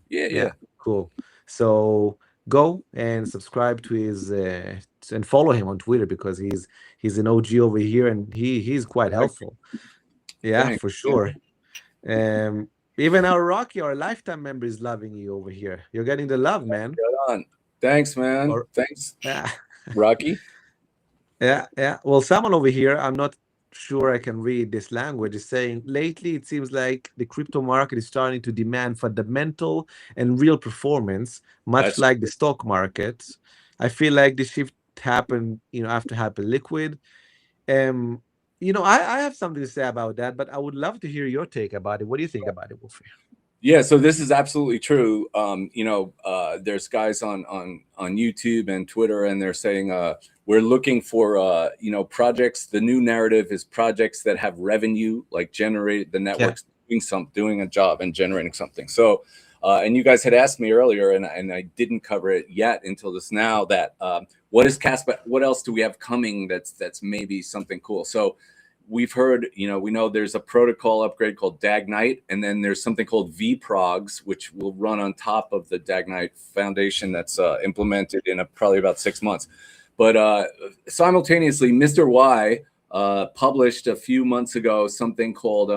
Yeah, Yeah, yeah. cool. So go and subscribe to his and follow him on Twitter because he's an OG over here and he's quite helpful. Yeah, Thanks. for sure. Um, Even our Rocky, our lifetime member, is loving you over here. You're getting the love, man. Right on. Thanks, man. Or Thanks, yeah, Rocky. yeah, yeah. Well, someone over here, I'm not sure I can read this language, is saying lately it seems like the crypto market is starting to demand fundamental and real performance, much That's like the stock market. I feel like the shift happened, after Hyperliquid. Um, I have something to say about that, but I would love to hear your take about it. What do you think about it, Wolfie? Yeah, so this is absolutely true. There's guys on YouTube and Twitter, and they're saying we're looking for projects. The new narrative is projects that have revenue, like generate the Yeah. networks doing a job and generating something. So, and you guys had asked me earlier, and I didn't cover it yet until this now. That what is KASPA? What else do we have coming? That's maybe something cool. So we've heard, we know there's a protocol upgrade called Dagnite, and then there's something called vProgs, which will run on top of the Dagnite foundation that's implemented in probably about 6 months. But simultaneously, Mr. Y published a few months ago something called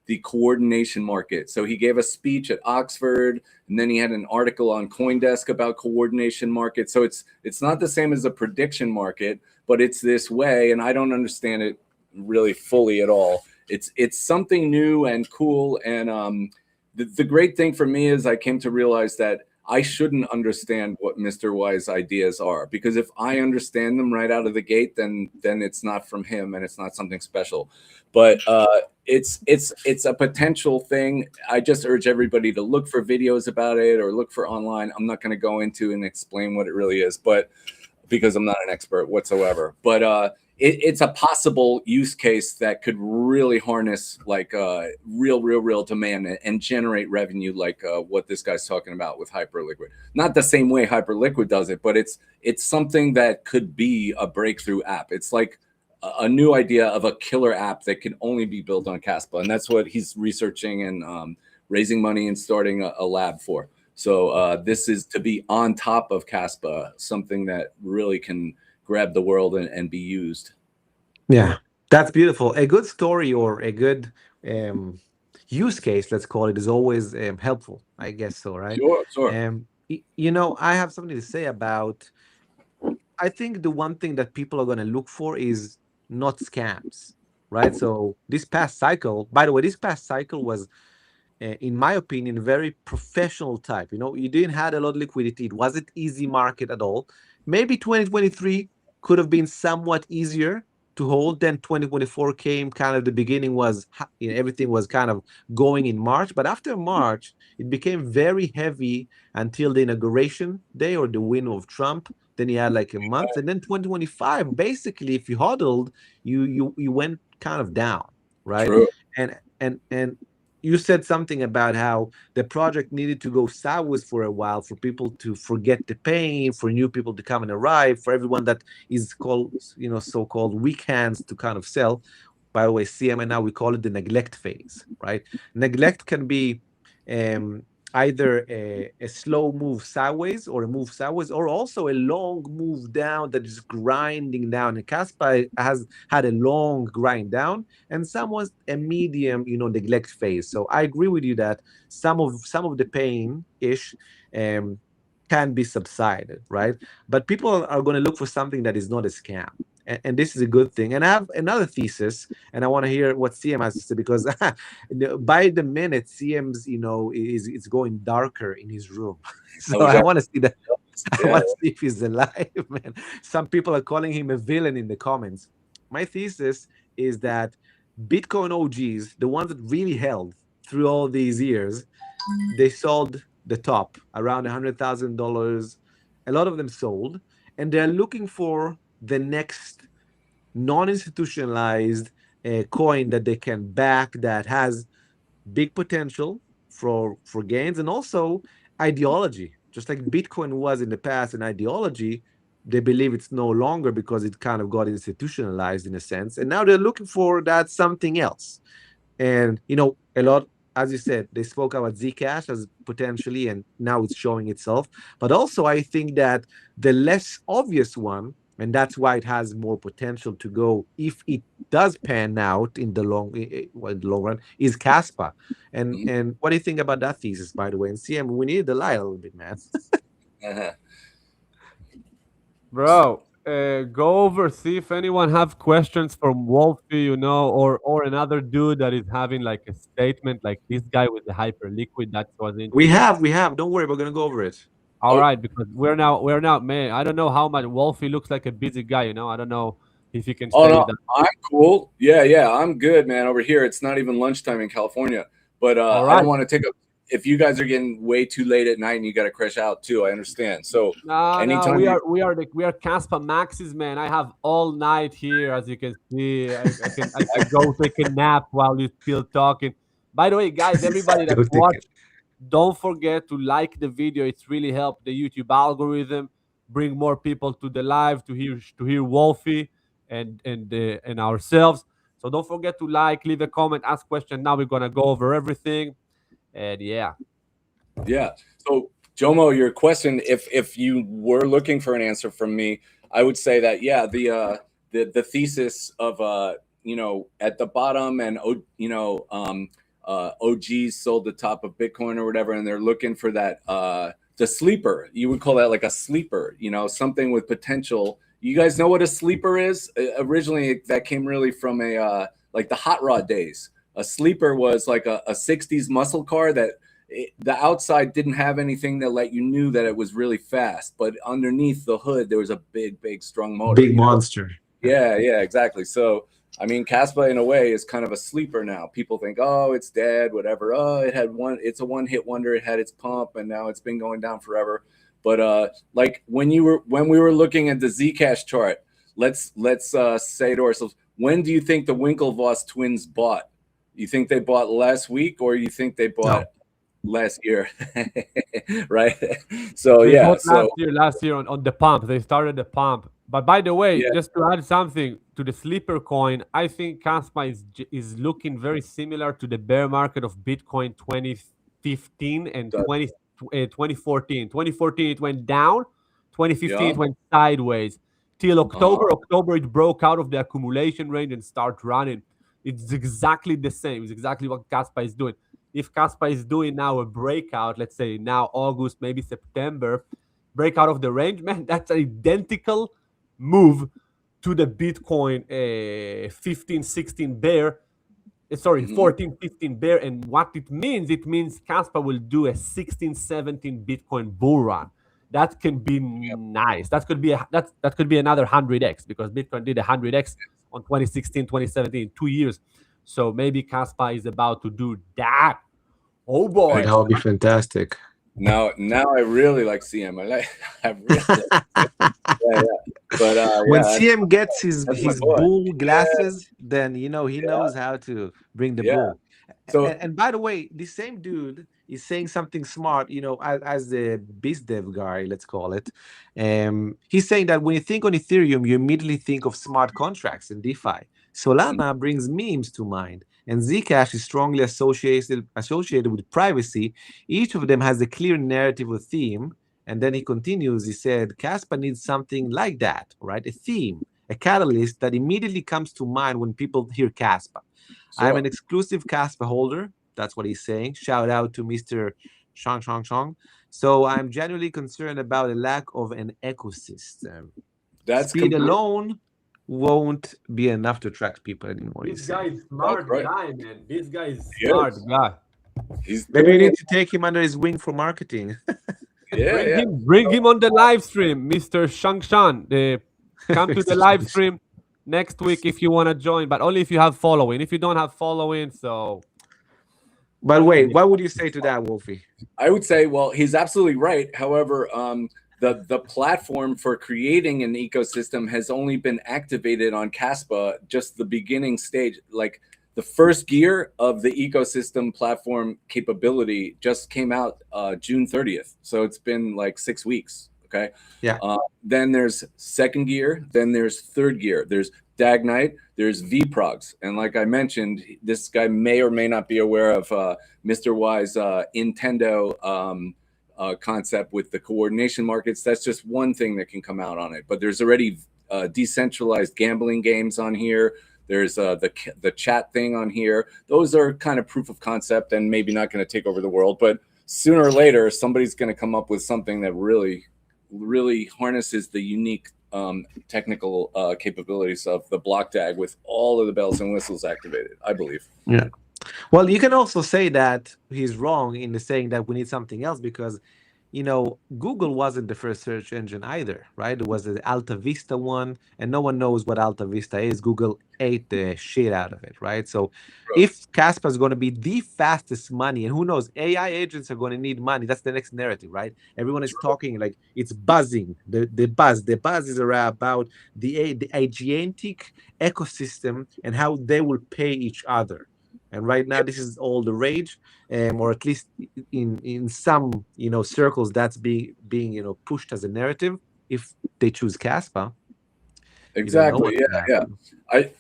the coordination market. So he gave a speech at Oxford, and then he had an article on CoinDesk about coordination market. So it's not the same as a prediction market, but it's this way, and I don't understand it really fully at all. It's something new and cool, and the great thing for me is I came to realize that I shouldn't understand what Mr. Y's ideas are, because if I understand them right out of the gate, then it's not from him and it's not something special. But it's a potential thing. I just urge everybody to look for videos about it or look for online. I'm not going to go into and explain what it really is, but because I'm not an expert whatsoever. But it's a possible use case that could really harness like real demand and generate revenue, like what this guy's talking about with Hyperliquid. Not the same way Hyperliquid does it, but it's something that could be a breakthrough app. It's like a new idea of a killer app that can only be built on KASPA, and that's what he's researching and raising money and starting a lab for. So this is to be on top of KASPA, something that really can grab the world and be used. Yeah, that's beautiful. A good story or a good use case, let's call it, is always helpful. I guess so, right? Sure. I have something to say about. I think the one thing that people are going to look for is not scams, right? So this past cycle, by the way, this past cycle was, in my opinion, very professional type. You didn't had a lot of liquidity. It wasn't easy market at all. Maybe 2023 could have been somewhat easier to hold. Then 2024 came, kind of the beginning was, everything was kind of going in March. But after March, it became very heavy until the inauguration day or the win of Trump. Then you had like a month, and then 2025, basically, if you hodled, you went kind of down, right? True. And you said something about how the project needed to go sideways for a while for people to forget the pain, for new people to come and arrive, for everyone that is called, so-called weak hands to kind of sell. By the way, CM now we call it the neglect phase, right? Neglect can be either a slow move sideways or a move sideways, or also a long move down that is grinding down. And KASPA has had a long grind down, and some was a medium, neglect phase. So I agree with you that some of the pain ish can be subsided, right? But people are going to look for something that is not a scam. And this is a good thing. And I have another thesis, and I want to hear what CM has to say, because by the minute, CM's, is going darker in his room. So I want to see that. I want to see if he's alive, man. Some people are calling him a villain in the comments. My thesis is that Bitcoin OGs, the ones that really held through all these years, they sold the top around $100,000. A lot of them sold, and they're looking for the next non-institutionalized coin that they can back, that has big potential for gains, and also ideology, Just like Bitcoin was in the past an ideology, they believe it's no longer because it kind of got institutionalized in a sense. And now they're looking for that something else. And, a lot, as you said, they spoke about Zcash as potentially, and now it's showing itself. But also, I think that the less obvious one, and that's why it has more potential to go if it does pan out in the long run, is KASPA. And what do you think about that thesis, by the way? And CM, we need the light a little bit, man. Uh-huh. Bro, go over, see if anyone have questions from Wolfie, or another dude that is having like a statement like this guy with the hyper liquid. That was We interesting. have. Don't worry, we're gonna go over it. All Oh, right, because we're now, man. I don't know how much Wolfie looks like a busy guy. I don't know if he can oh stay no, with us. I'm cool. Yeah, I'm good, man. Over here, it's not even lunchtime in California, but All I don't right. want to take up. If you guys are getting way too late at night and you got to crash out too, I understand. So No, anytime we you, are Caspa Maxis, man. I have all night here, as you can see. I can go take a nap while you're still talking. By the way, guys, everybody that Go take watch, it. don't forget to like the video. It's really helped the YouTube algorithm bring more people to the live to hear Wolfie and ourselves. So don't forget to like, leave a comment, ask question. Now we're gonna go over everything, and yeah. yeah. So Jomo, your question, if you were looking for an answer from me, I would say that yeah, the thesis of at the bottom and OGs sold the top of Bitcoin or whatever, and they're looking for that the sleeper. You would call that like a sleeper, something with potential. You guys know what a sleeper is? Originally, that came really from a like the hot rod days. A sleeper was like a 60s muscle car that the outside didn't have anything that let you knew that it was really fast, but underneath the hood there was a big strong motor. Big monster. Yeah, exactly. So I mean, KASPA in a way is kind of a sleeper now. People think, oh, it's dead, whatever. Oh, it's a one-hit wonder. It had its pump, and now it's been going down forever. But like when we were looking at the Zcash chart, let's say to ourselves, when do you think the Winklevoss twins bought? You think they bought last week, or you think they bought last year? Right? So They yeah, bought last year on the pump. They started the pump. But by the way, yeah, just to add something to the sleeper coin, I think Kaspa is looking very similar to the bear market of Bitcoin 2015 and 2014. 2014 it went down, 2015 yeah. it went sideways. Till Uh-huh. October it broke out of the accumulation range and start running. It's exactly the same. It's exactly what Kaspa is doing. If Kaspa is doing now a breakout, let's say now August, maybe September, breakout of the range, man, that's identical move to the Bitcoin 15, 16 bear. Sorry, Mm-hmm. 14, 15 bear. And what it means Kaspa will do a 16, 17 Bitcoin bull run. That can be nice. That could be another 100x because Bitcoin did 100x on 2016, 2017, 2 years. So maybe Kaspa is about to do that. Oh That boy. would be fantastic. Now I really like CM. I really like yeah. But When yeah, CM gets that's my his boy. bull Yeah, glasses, then he knows how to bring the yeah. bull. So And by the way, the same dude is saying something smart, as the BizDev guy, let's call it. He's saying that when you think on Ethereum, you immediately think of smart contracts and DeFi. Solana brings memes to mind, and Zcash is strongly associated with privacy. Each of them has a clear narrative or theme. And then he continues, he said, Caspa needs something like that, right? A theme, a catalyst that immediately comes to mind when people hear Caspa. I'm sure. an exclusive Caspa holder. That's what he's saying. Shout out to Mr. Shang. So I'm genuinely concerned about the lack of an ecosystem. That's Speed complete. alone won't be enough to attract people anymore, This he's guy saying. is That's smart right. guy, man. This guy is He smart is. guy. He's Maybe you doing need it. to take him under his wing for marketing. Yeah, yeah. Bring him on the live stream, Mr. Shangshan. Come to the live stream next week if you want to join, but only if you have following. If you don't have following, so But wait, what would you say to that, Wolfie? I would say, well, he's absolutely right. However, the platform for creating an ecosystem has only been activated on KASPA, just the beginning stage. Like the first gear of the ecosystem platform capability just came out June 30th. So it's been like 6 weeks. Okay. Yeah. Then there's second gear. Then there's third gear. There's Dagnite. There's VProgs. And like I mentioned, this guy may or may not be aware of Mr. Y's Nintendo concept with the coordination markets. That's just one thing that can come out on it. But there's already decentralized gambling games on here. There's the chat thing on here. Those are kind of proof of concept and maybe not going to take over the world. But sooner or later, somebody's going to come up with something that really harnesses the unique technical capabilities of the block tag with all of the bells and whistles activated, I believe. Yeah. Well, you can also say that he's wrong in the saying that we need something else because, Google wasn't the first search engine either, right? It was the Alta Vista one, and no one knows what Alta Vista is. Google ate the shit out of it, right? So if KASPA is going to be the fastest money, and who knows, AI agents are going to need money. That's the next narrative, right? Everyone is talking like it's buzzing. The buzz is about the agentic ecosystem and how they will pay each other. And right now, this is all the rage, or at least in some circles, that's being pushed as a narrative. If they choose KASPA, exactly, yeah.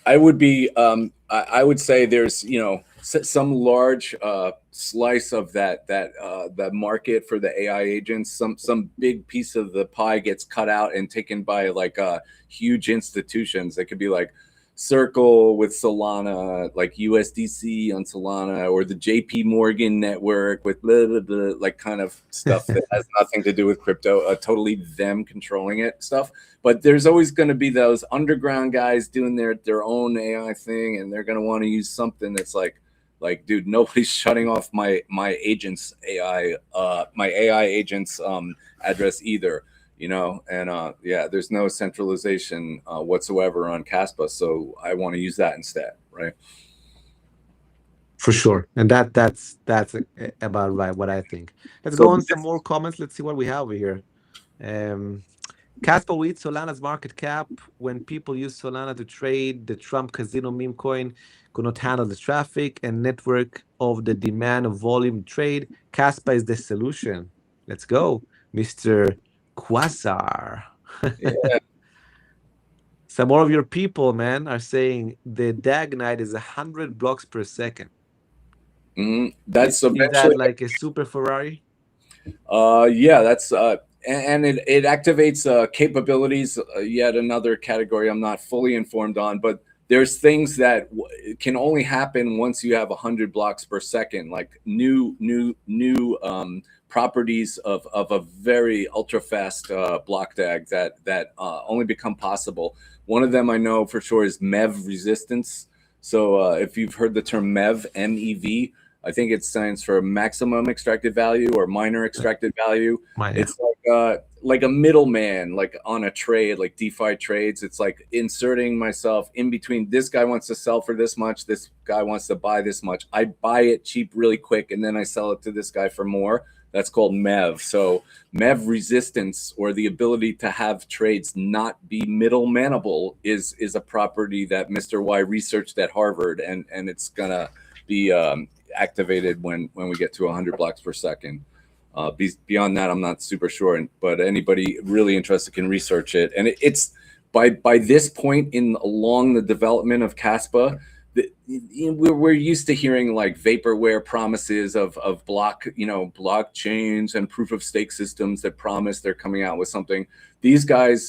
I would be I would say there's some large slice of that market for the AI agents. Some big piece of the pie gets cut out and taken by like huge institutions. It could be like Circle with Solana, like USDC on Solana, or the JP Morgan network with blah, blah, blah, like kind of stuff that has nothing to do with crypto, totally them controlling it stuff. But there's always going to be those underground guys doing their own AI thing, and they're going to want to use something that's like, dude, nobody's shutting off my agent's AI, my AI agent's address either. And there's no centralization whatsoever on KASPA, so I want to use that instead, right? For sure, and that's about right what I think. Let's go on some more comments. Let's see what we have over here. KASPA with Solana's market cap. When people use Solana to trade the Trump casino meme coin, could not handle the traffic and network of the demand of volume trade. KASPA is the solution. Let's go, Mr. Quasar. Yeah. Some more of your people, man, are saying the Dagnite is 100 blocks per second. That's is that like a super Ferrari? Yeah, that's and it activates capabilities. Yet another category I'm not fully informed on, but there's things that can only happen once you have 100 blocks per second, like new properties of a very ultra fast block tag that only become possible. One of them I know for sure is MEV resistance. So if you've heard the term MEV, MEV, I think it stands for maximum extracted value or minor extracted value. It's like a middleman, like on a trade, like DeFi trades. It's like inserting myself in between. This guy wants to sell for this much. This guy wants to buy this much. I buy it cheap really quick, and then I sell it to this guy for more. That's called MEV. So MEV resistance, or the ability to have trades not be middlemanable, is a property that Mr. Y researched at Harvard, and it's gonna be activated when we get to 100 blocks per second. Beyond that, I'm not super sure, but anybody really interested can research it. And it's by this point along the development of KASPA, we're used to hearing like vaporware promises of blockchains and proof of stake systems that promise they're coming out with something. These guys,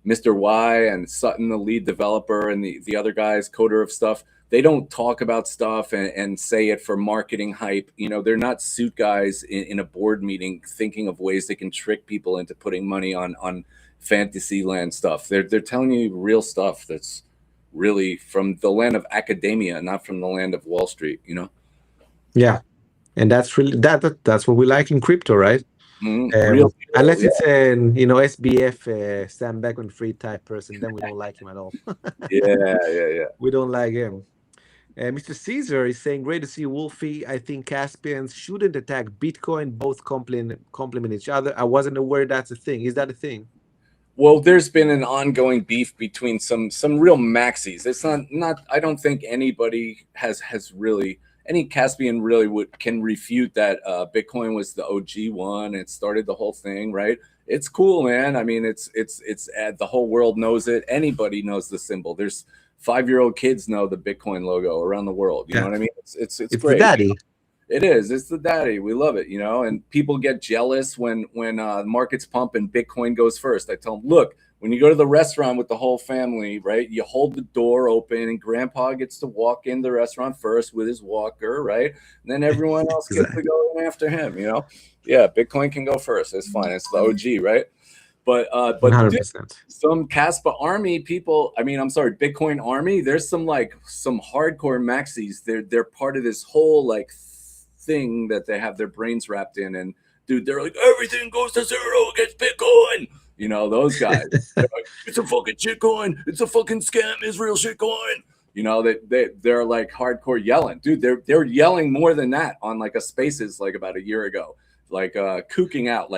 Mr. Y and Sutton, the lead developer, and the other guys, coder of stuff, they don't talk about stuff and say it for marketing hype. They're not suit guys in a board meeting thinking of ways they can trick people into putting money on fantasy land stuff. They're telling you real stuff that's really from the land of academia, not from the land of Wall Street. Yeah, and that's really that's what we like in crypto, right? Unless it's an SBF Sam Bankman-Fried type person, then we don't like him at all. Yeah. We don't like him. Mr. Caesar is saying, great to see you, Wolfie. I think Caspians shouldn't attack Bitcoin. Both complement each other. I wasn't aware that's a thing. Is that a thing? Well, there's been an ongoing beef between some real maxis. It's not. I don't think anybody has really any Caspian really can refute that Bitcoin was the OG one. It started the whole thing, right? It's cool, man. I mean, it's the whole world knows it. Anybody knows the symbol. There's 5-year-old kids know the Bitcoin logo around the world. You know what I mean? It's It's the great. daddy. It is. It's the daddy. We love it, you know. And people get jealous when markets pump and Bitcoin goes first. I tell them, look, when you go to the restaurant with the whole family, right? You hold the door open, and Grandpa gets to walk in the restaurant first with his walker, right? And then everyone else gets to Exactly. go in after him. You know, yeah. Bitcoin can go first. It's fine. It's the OG, right? But dude, 100%. some Caspa army people, I mean, I'm sorry, Bitcoin army, there's some hardcore maxis. They're part of this whole like thing that they have their brains wrapped in. And dude, they're like, everything goes to zero against Bitcoin. You know, those guys. They're like, it's a fucking shitcoin. It's a fucking scam. Israel shitcoin. You know, they're like hardcore yelling. Dude, they're yelling more than that on like a spaces like about a year ago. Like cooking out.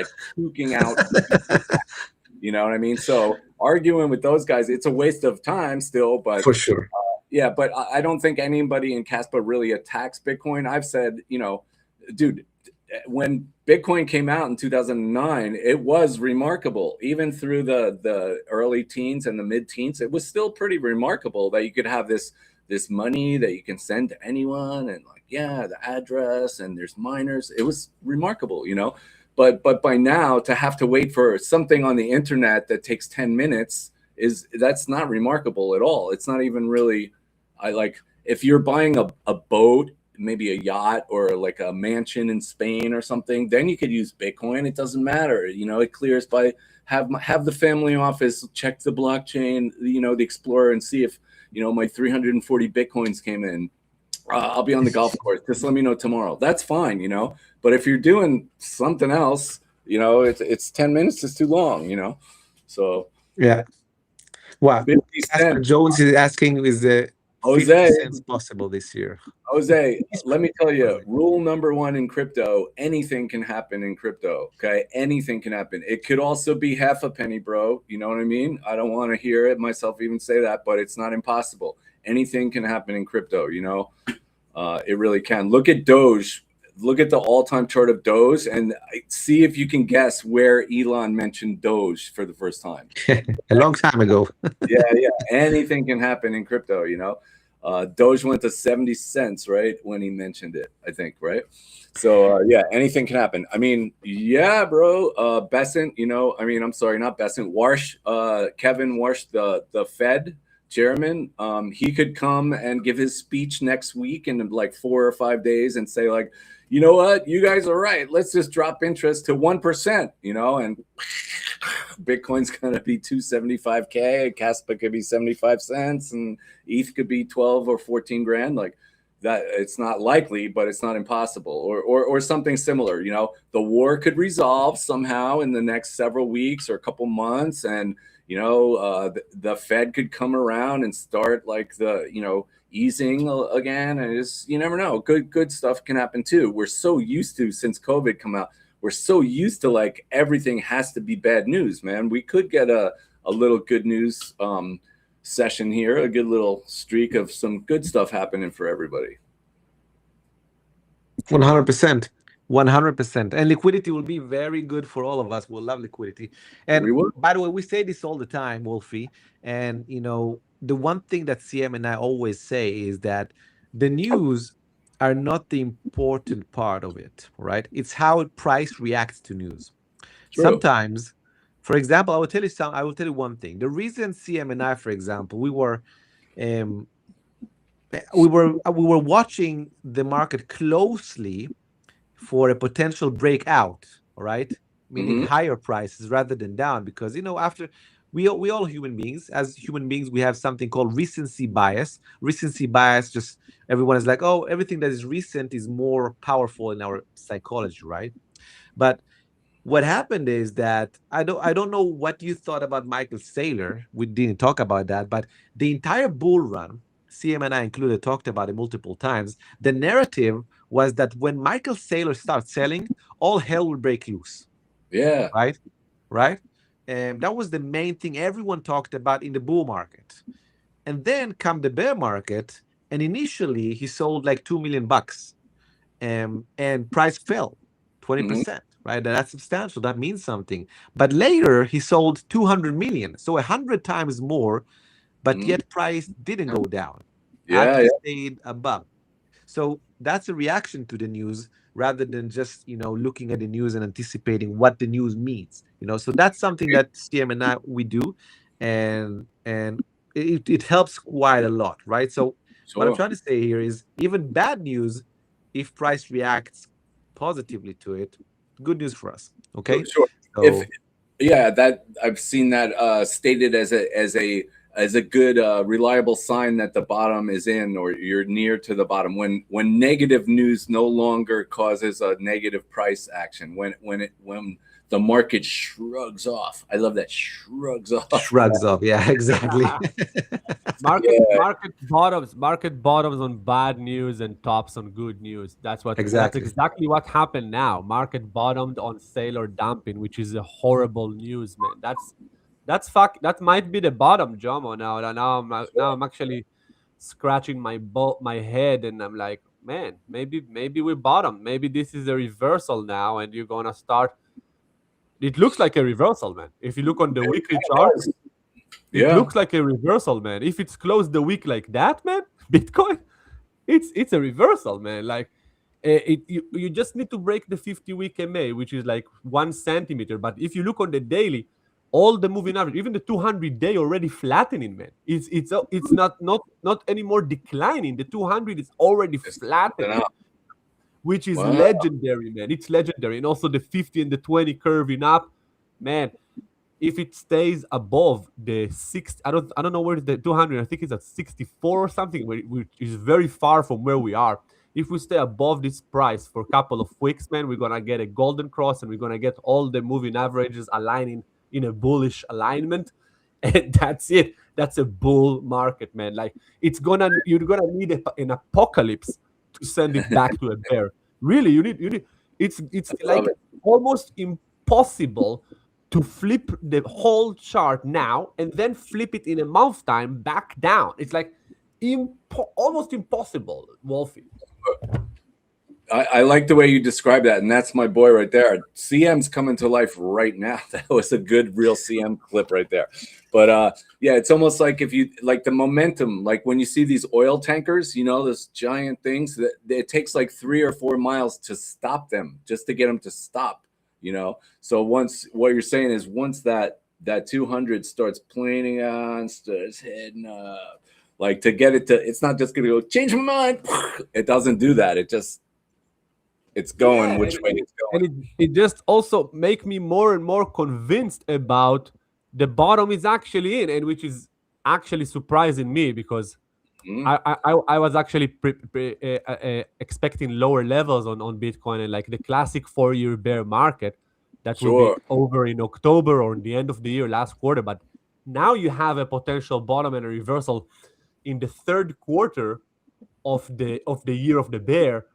You know what I mean? So arguing with those guys, it's a waste of time still, but For sure. yeah, but I don't think anybody in Caspa really attacks Bitcoin. I've said, you know, dude, when Bitcoin came out in 2009, it was remarkable. Even through the early teens and the mid teens, it was still pretty remarkable that you could have this money that you can send to anyone, and like, yeah, the address, and there's miners. It was remarkable, you know. But by now, to have to wait for something on the internet that takes 10 minutes that's not remarkable at all. It's not even really. I like, if you're buying a boat, maybe a yacht or like a mansion in Spain or something, then you could use Bitcoin. It doesn't matter, you know. It clears by have the family office check the blockchain, you know, the Explorer, and see if, you know, my 340 Bitcoins came in. I'll be on the golf course. Just let me know tomorrow. That's fine, you know. But if you're doing something else, you know, it's 10 minutes is too long, you know. So Yeah. Wow. 50 Casper cents. Jones is asking, is the 50 Jose, cents possible this year? Jose, let me tell you, Jose. rule number one in crypto, anything can happen in crypto. Okay. Anything can happen. It could also be half a penny, bro. You know what I mean? I don't want to hear it myself even say that, but it's not impossible. Anything can happen in crypto, you know? It really can. Look at Doge. Look at the all-time chart of Doge and see if you can guess where Elon mentioned Doge for the first time. A long time ago. Yeah. Anything can happen in crypto, you know. Doge went to 70 cents, right, when he mentioned it, I think, right? So yeah, anything can happen. I mean, yeah, bro. Bessent, you know, I mean, I'm sorry, not Bessent. Warsh, Kevin Warsh, the Fed chairman, he could come and give his speech next week in like 4 or 5 days and say, like, you know what, you guys are right. Let's just drop interest to 1%, you know, and Bitcoin's gonna be 275K, Caspa could be 75 cents, and ETH could be 12 or 14 grand. Like that, it's not likely, but it's not impossible, or something similar. You know, the war could resolve somehow in the next several weeks or a couple months, and you know, the Fed could come around and start like the, you know, easing again, and it's, you never know. Good stuff can happen too. We're so used to, since COVID come out, we're so used to like everything has to be bad news, man. We could get a little good news session here, a good little streak of some good stuff happening for everybody. 100%. 100%. And liquidity will be very good for all of us. We'll love liquidity. And We will. by the way, we say this all the time, Wolfie. And, you know, the one thing that CM and I always say is that the news are not the important part of it, right? It's how price reacts to news. True. Sometimes, for example, I will tell you one thing. The reason CM and I, for example, we were watching the market closely for a potential breakout, all right? Meaning higher prices rather than down, because, you know, after we all human beings, as human beings, we have something called recency bias. Recency bias, just everyone is like, oh, everything that is recent is more powerful in our psychology, right? But what happened is that I don't know what you thought about Michael Saylor. We didn't talk about that, but the entire bull run, CM and I included, talked about it multiple times. The narrative was that when Michael Saylor starts selling, all hell will break loose. Yeah. Right? That was the main thing everyone talked about in the bull market. And then come the bear market, and initially he sold like $2 million, and price fell 20%, right? That's substantial. That means something. But later he sold 200 million, so 100 times more, but yet price didn't go down, Yeah, actually yeah. stayed above. So that's a reaction to the news rather than just looking at the news and anticipating what the news means. So that's something that CM and I we do, and it helps quite a lot, right? So what I'm Sure. trying to say here is even bad news, if price reacts positively to it, good news for us. Sure. Okay, Sure. If so Yeah, that I've seen that stated as a good reliable sign that the bottom is in, or you're near to the bottom. When negative news no longer causes a negative price action, when the market shrugs off. I love that, shrugs off. shrugs off. Yeah, exactly. Yeah, market bottoms on bad news and tops on good news. That's Exactly. exactly what happened now. Market bottomed on sale or dumping, which is a horrible news, man. That might be the bottom, Jomo. Now I'm actually scratching my head, and I'm like, man, maybe we bottomed. Maybe this is a reversal now, and you're gonna start. It looks like a reversal, man. If you look on the weekly chart, it yeah. looks like a reversal, man. If it's closed the week like that, man, Bitcoin, it's a reversal, man. Like you just need to break the 50-week MA, which is like 1 centimeter. But if you look on the daily, all the moving average, even the 200-day already flattening, man. It's not anymore declining. The 200 is already Just flattening, out. which is Wow. legendary, man. It's legendary, and also the 50 and the 20 curving up, man. If it stays above the 60, I don't know where the 200. I think it's at 64 or something, which is very far from where we are. If we stay above this price for a couple of weeks, man, we're gonna get a golden cross, and we're gonna get all the moving averages aligning in a bullish alignment, and that's it. That's a bull market, man. Like you're gonna need an apocalypse to send it back to a bear. Really, you need. It's I love like it. almost impossible to flip the whole chart now and then flip it in a month time back down. It's like almost impossible, Wolfie. I like the way you describe that, and that's my boy right there. CM's coming to life right now. That was a good real CM clip right there. But yeah, it's almost like if you like the momentum, like when you see these oil tankers, those giant things that it takes like 3 or 4 miles to stop them, just to get them to stop. So what you're saying is once that 200 starts planing on, starts heading up, like to get it to, it's not just gonna go change my mind. It doesn't do that. It's going Yeah, which way it's and going. it just also make me more and more convinced about the bottom is actually in, and which is actually surprising me because Mm, I was actually expecting lower levels on Bitcoin, and like the classic 4-year bear market that will be sure. over in October or in the end of the year, last quarter. But now you have a potential bottom and a reversal in the third quarter of the year of the bear,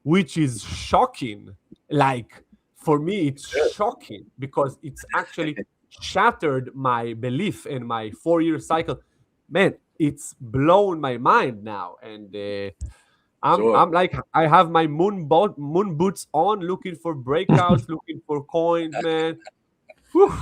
which is shocking. Like for me, it's shocking because it's actually shattered my belief in my 4-year cycle. Man, it's blown my mind now, and Sure. I'm like I have my moon boots on, looking for breakouts, looking for coins, man. Whew.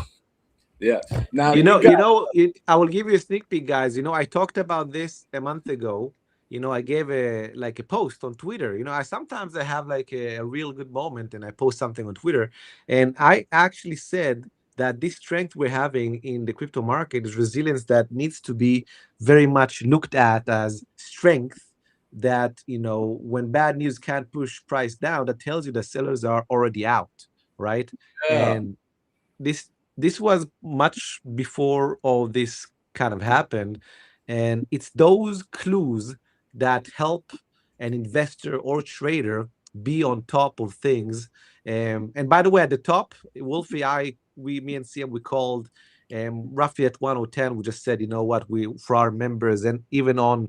Yeah. Now You you know, got you know, I will give you a sneak peek, guys. I talked about this a month ago. I gave a post on Twitter. I have like a real good moment and I post something on Twitter. And I actually said that this strength we're having in the crypto market is resilience that needs to be very much looked at as strength that, when bad news can't push price down, that tells you the sellers are already out, right? yeah. And this was much before all this kind of happened, and it's those clues that help an investor or trader be on top of things. And by the way, at the top, Wolfie, me and CM, we called roughly at 1010. We just said, you know what, we for our members, and even on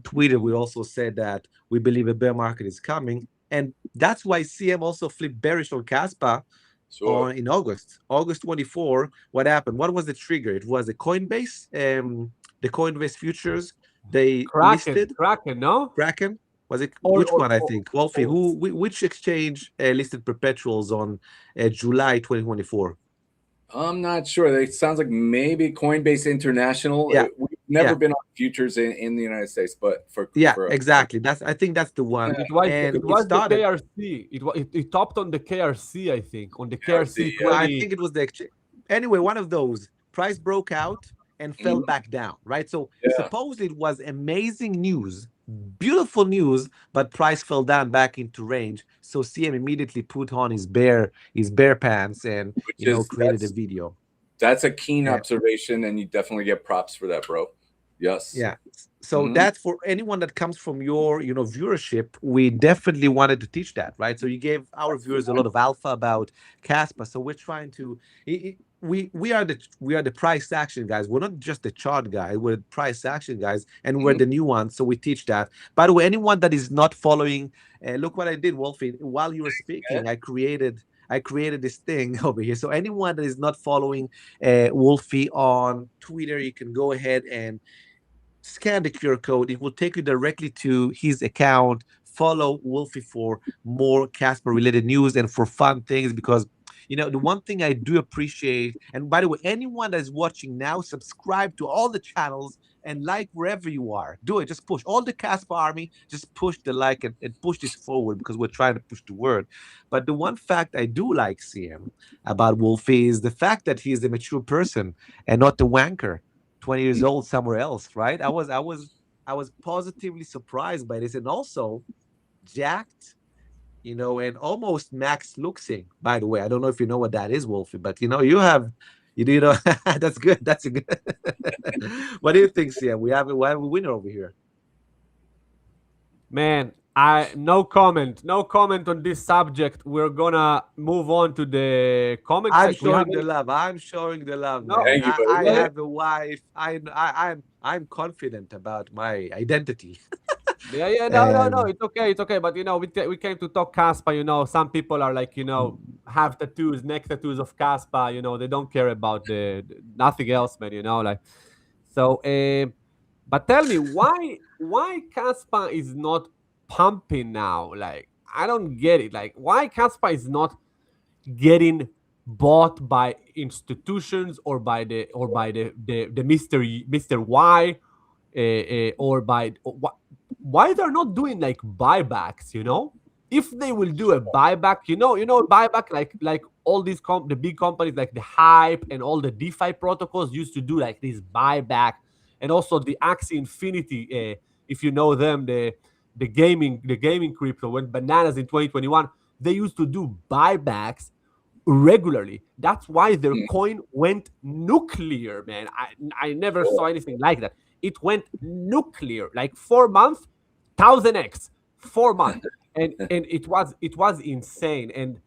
Twitter, we also said that we believe a bear market is coming, and that's why CM also flipped bearish on KASPA Sure. in August 24. What happened? What was the trigger? It was a Coinbase, the Coinbase futures. They listed Kraken, no? Kraken. Was it Or which or, one? I or, think Wolfie. or Which exchange listed perpetuals on July 2024? I'm not sure. It sounds like maybe Coinbase International. Yeah, We've never yeah, been on futures in the United States, but yeah. for Exactly. I think that's the one. And it it was the started. KRC. It topped on the KRC, I think, on the KRC, KRC yeah. I 20. think it was the exchange. Anyway, one of those. Price broke out and fell Mhm. back down, right? So Yeah, supposedly it was amazing news, beautiful news, but price fell down back into range. So CM immediately put on his bear pants and which is created a video. that's a keen Yeah. observation, and you definitely get props for that, bro. Yes. Yeah. So Hmm. that's for anyone that comes from your, viewership. We definitely wanted to teach that, right? So you gave our viewers a lot of alpha about KASPA. So we're trying to, we are the price action guys. We're not just the chart guy. We're the price action guys, and we're Hmm. the new ones. So we teach that. By the way, anyone that is not following, look what I did, Wolfie. While you were speaking, I created this thing over here. So anyone that is not following Wolfie on Twitter, you can go ahead and scan the QR code. It will take you directly to his account. Follow Wolfie for more Casper related news and for fun things because the one thing I do appreciate, and by the way, anyone that is watching now, subscribe to all the channels and like wherever you are. Do it. Just push all the Casper army, just push the like and push this forward because we're trying to push the word. But the one fact I do like seeing about Wolfie is the fact that he is a mature person and not a wanker. 20 years old somewhere else, right? I was positively surprised by this and also jacked, and almost max luxing, by the way. I don't know if you know what that is, Wolfie, but you know that's good. That's a good. What do you think, Sia? We have a winner over here. Man, I no comment. No comment on this subject. We're gonna move on to the comment I'm section. We have showing the love. I'm showing the love, no. man. Thank you, I buddy. have a wife. I'm confident about my identity. Yeah. No. Um, It's okay. But we came to talk Caspa. Some people are like, have tattoos, neck tattoos of Caspa. They don't care about nothing else, man. Like so. But tell me why Caspa is not pumping now? Like I don't get it. Like why Caspa is not getting bought by institutions or by the Mr. Y or by why they're not doing like buybacks. If they will do a buyback, buyback like all these the big companies like the Hype and all the DeFi protocols used to do like this buyback, and also the Axie Infinity, if you know them, the gaming crypto went bananas in 2021. They used to do buybacks regularly. That's why their Mm. coin went nuclear, man. I never saw anything like that. It went nuclear, like 4 months, 1000x, 4 months, and it was insane. And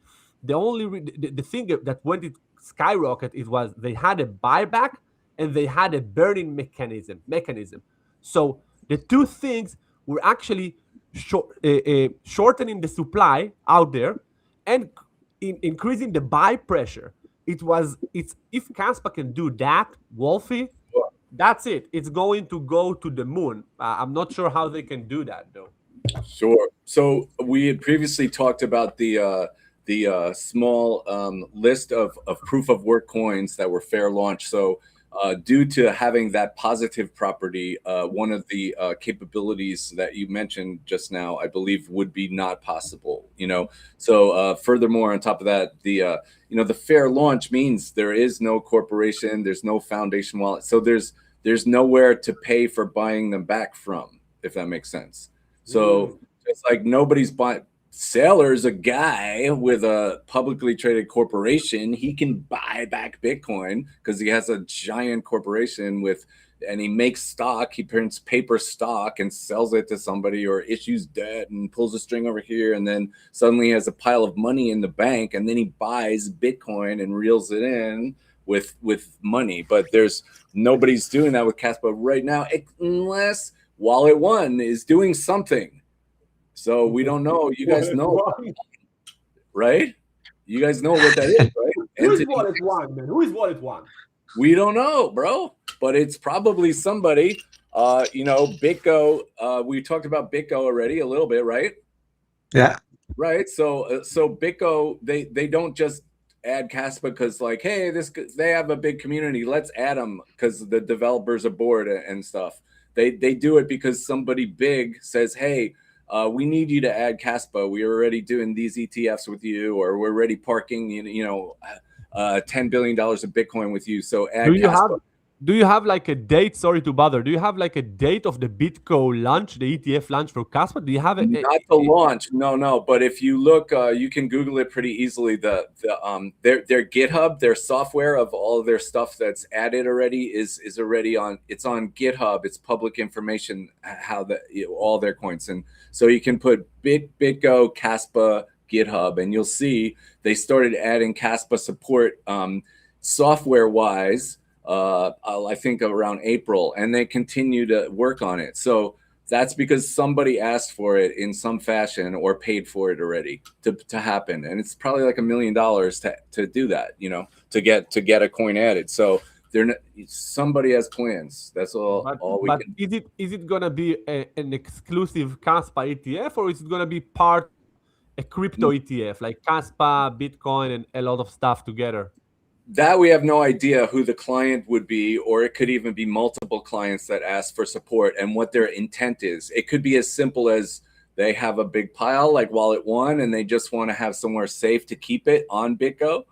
the thing that went it skyrocket it was they had a buyback and they had a burning mechanism. So the two things were actually shortening the supply out there and increasing the buy pressure. It's if Caspa can do that, Wolfie, that's it. It's going to go to the moon. I'm not sure how they can do that though. Sure. So we had previously talked about the small list of proof of work coins that were fair launch. So due to having that positive property, one of the capabilities that you mentioned just now, I believe, would be not possible. So furthermore, on top of that, the fair launch means there is no corporation, there's no foundation wallet, so there's nowhere to pay for buying them back from, if that makes sense. So it's like nobody's buying. Sailor's a guy with a publicly traded corporation. He can buy back Bitcoin because he has a giant corporation and he makes stock. He prints paper stock and sells it to somebody or issues debt and pulls a string over here. And then suddenly he has a pile of money in the bank and then he buys Bitcoin and reels it in with money. But nobody's doing that with Caspa right now, unless Wallet One is doing something. So we don't know. You guys know, right? You guys know what that is, right? Who is Wallet One, man? Who is Wallet One? We don't know, bro, but it's probably somebody. BitGo. We talked about BitGo already a little bit, right? Yeah. Right. So BitGo, they don't just add KASPA because like, hey, they have a big community. Let's add them because the developers are bored and stuff. They do it because somebody big says, hey, we need you to add KASPA. We're already doing these ETFs with you, or we're already parking, $10 billion of Bitcoin with you. So add KASPA. Do you have like a date? Sorry to bother. Do you have like a date of the BitGo launch, the ETF launch for KASPA? Do you have it? Not the launch, no. But if you look, you can Google it pretty easily. Their GitHub, their software of all of their stuff that's added already is already on. It's on GitHub. It's public information how all their coins, and so you can put BitGo KASPA GitHub, and you'll see they started adding KASPA support software wise. I think around April, and they continue to work on it. So that's because somebody asked for it in some fashion or paid for it already to happen. And it's probably like $1 million to do that, to get a coin added. So somebody has plans. That's all we can. Is it gonna be an exclusive KASPA ETF, or is it gonna be part a crypto ETF like KASPA, Bitcoin, and a lot of stuff together? That we have no idea who the client would be, or it could even be multiple clients that ask for support and what their intent is. It could be as simple as they have a big pile like Wallet One and they just want to have somewhere safe to keep it on BitGo,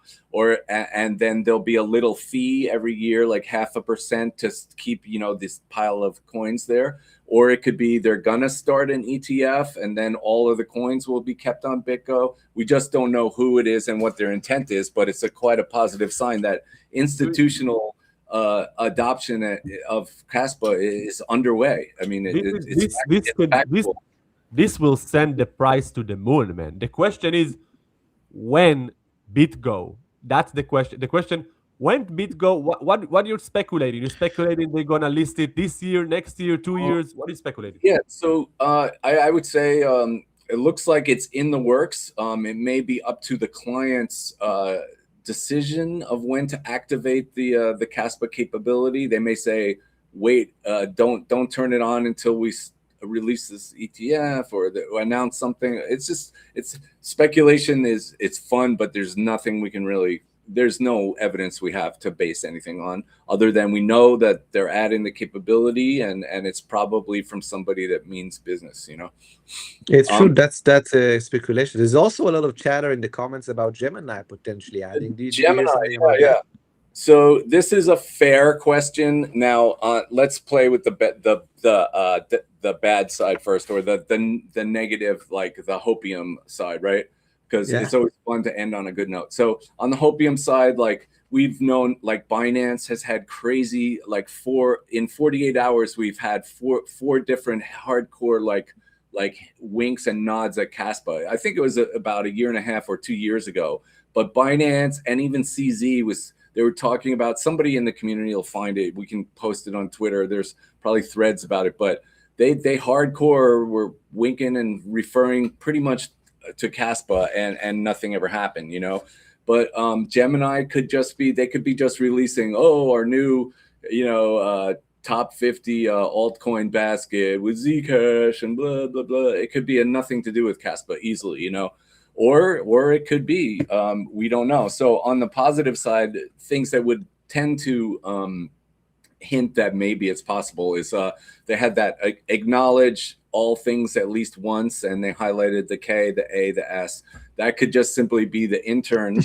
and then there'll be a little fee every year, like 0.5% to keep, this pile of coins there. Or it could be they're gonna start an ETF and then all of the coins will be kept on BitGo. We just don't know who it is and what their intent is, but it's quite a positive sign that institutional adoption of KASPA is underway. I mean, this will send the price to the moon, man. The question is when BitGo. That's the question. The question. When BitGo, what you're speculating? You're speculating they're gonna list it this year, next year, 2 years. What are you speculating? Yeah, so I would say it looks like it's in the works. It may be up to the client's decision of when to activate the KASPA capability. They may say, wait, don't turn it on until we release this ETF or announce something. It's speculation. It's fun, but there's nothing we can really. There's no evidence we have to base anything on other than we know that they're adding the capability and it's probably from somebody that means business, It's true. That's a speculation. There's also a lot of chatter in the comments about Gemini potentially adding. Yeah. So this is a fair question. Now let's play with the bad side first, or the negative, like the hopium side, right? Because it's always fun to end on a good note. So on the hopium side, like we've known, like Binance has had crazy, like in 48 hours, we've had four different hardcore, like winks and nods at KASPA. I think it was about 1.5 years or 2 years ago. But Binance and even CZ they were talking about, somebody in the community will find it. We can post it on Twitter. There's probably threads about it, but they hardcore were winking and referring pretty much to KASPA and nothing ever happened, but Gemini could be just releasing our new top 50 altcoin basket with Zcash and blah blah blah. It could be nothing to do with KASPA easily, or it could be we don't know. So on the positive side, things that would tend to hint that maybe it's possible is they had that acknowledge all things at least once, and they highlighted the K, the A, the S. That could just simply be the intern.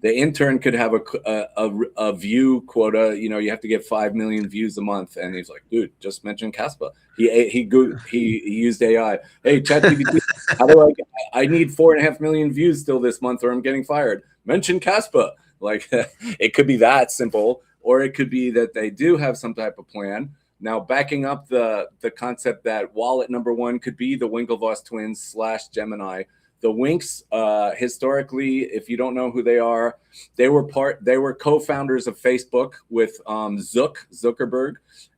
The intern could have a view quota. You have to get 5 million views a month, and he's like, dude, just mention KASPA. He used AI. Hey, ChatGPT, how do I need 4.5 million views still this month, or I'm getting fired. Mention KASPA. Like it could be that simple, or it could be that they do have some type of plan. Now, backing up the concept that wallet number one could be the Winklevoss twins / Gemini. The Winks, historically, if you don't know who they are, they were co-founders of Facebook with Zuckerberg.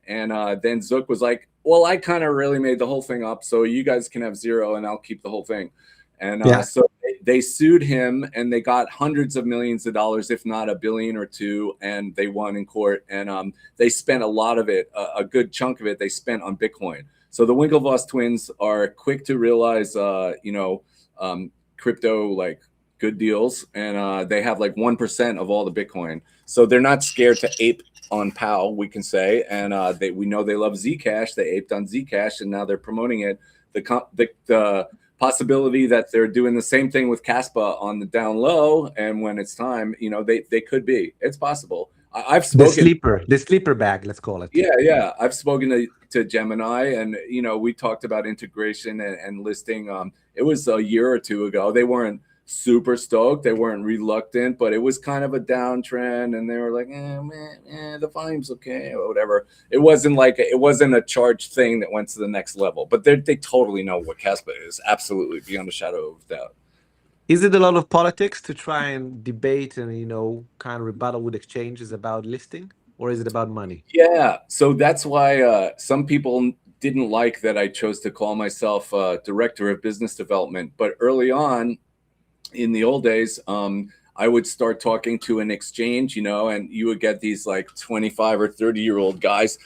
And then Zuck was like, well, I kind of really made the whole thing up, so you guys can have 0 and I'll keep the whole thing. And so they sued him and they got hundreds of millions of dollars, if not $1 billion or $2 billion, and they won in court. And they spent a lot of it, a good chunk of it, they spent on Bitcoin. So the Winklevoss twins are quick to realize, crypto like good deals, and they have like 1% of all the Bitcoin. So they're not scared to ape on POW, we can say, and we know they love Zcash. They aped on Zcash, and now they're promoting it. The possibility that they're doing the same thing with KASPA on the down low, and when it's time, they could be. It's possible. I've spoken the sleeper bag, let's call it. Yeah. I've spoken to Gemini, and we talked about integration and listing. It was a year or two ago. They weren't super stoked. They weren't reluctant, but it was kind of a downtrend, and they were like, the volume's okay or whatever. It wasn't a charged thing that went to the next level, but they totally know what KASPA is, absolutely, beyond a shadow of doubt. Is it a lot of politics to try and debate and kind of rebuttal with exchanges about listing, or is it about money? Yeah, so that's why some people didn't like that I chose to call myself director of business development. But early on, in the old days, I would start talking to an exchange, and you would get these like 25 or 30-year-old guys.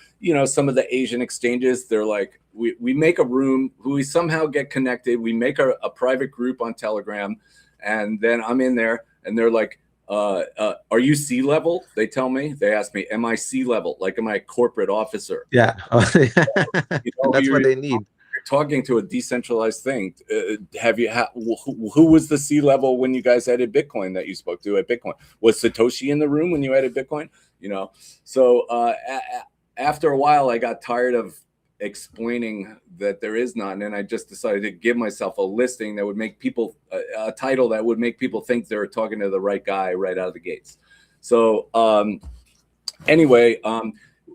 Some of the Asian exchanges, they're like, we make a room, we somehow get connected, we make a private group on Telegram, and then I'm in there, and they're like, are you C-level? They tell me, they ask me, am I C-level? Like, am I a corporate officer? Yeah. That's what they need. Talking to a decentralized thing. Who was the C-level when you guys added Bitcoin that you spoke to at Bitcoin? Was Satoshi in the room when you added Bitcoin? So after a while, I got tired of explaining that there is none, and I just decided to give myself a listing that would make people a title that would make people think they're talking to the right guy right out of the gates. So anyway,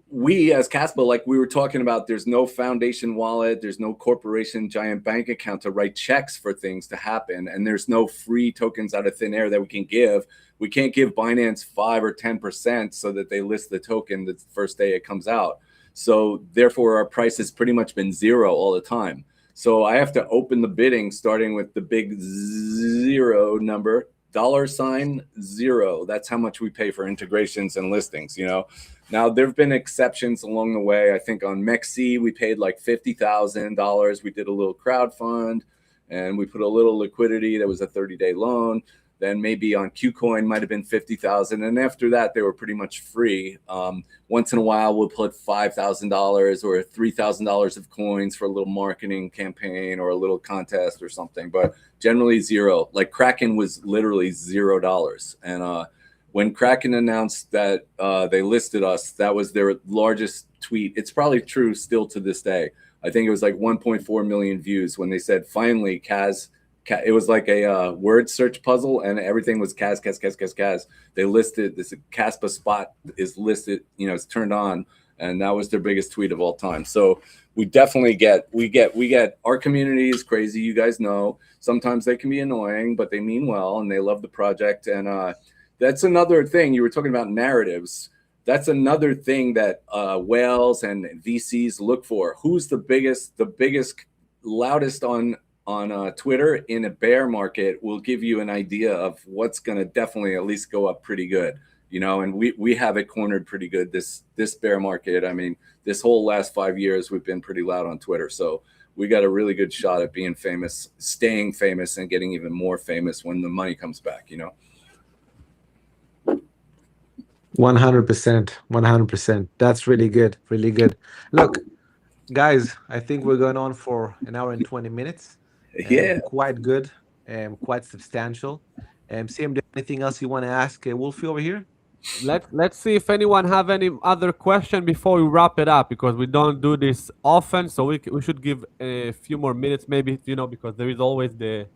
we as KASPA, like we were talking about, there's no foundation wallet, there's no corporation giant bank account to write checks for things to happen, and there's no free tokens out of thin air that we can give. We can't give Binance 5 or 10% so that they list the token the first day it comes out. So therefore, our price has pretty much been zero all the time. So I have to open the bidding starting with the big zero number, $0. That's how much we pay for integrations and listings, Now, there have been exceptions along the way. I think on MEXC, we paid like $50,000. We did a little crowd fund, and we put a little liquidity. That was a 30-day loan. Then maybe on KuCoin might have been $50,000. And after that, they were pretty much free. Once in a while, we'll put $5,000 or $3,000 of coins for a little marketing campaign or a little contest or something. But generally zero. Like Kraken was literally $0. And when Kraken announced that they listed us, that was their largest tweet. It's probably true still to this day. I think it was like 1.4 million views when they said, finally, Kaz. It was like a word search puzzle, and everything was Kaz. They listed this KASPA spot is listed, it's turned on, and that was their biggest tweet of all time. So we definitely get our community is crazy. You guys know, sometimes they can be annoying, but they mean well and they love the project. And that's another thing. You were talking about narratives. That's another thing that whales and VCs look for. Who's the biggest, loudest on Twitter in a bear market will give you an idea of what's going to definitely at least go up pretty good, and we have it cornered pretty good this bear market. I mean, this whole last 5 years, we've been pretty loud on Twitter. So we got a really good shot at being famous, staying famous, and getting even more famous when the money comes back, 100%. That's really good. Really good. Look, guys, I think we're going on for an hour and 20 minutes. Yeah, quite good and quite substantial. CM, anything else you want to ask Wolfie over here? Let's see if anyone have any other question before we wrap it up, because we don't do this often, so we should give a few more minutes, maybe, because there is always the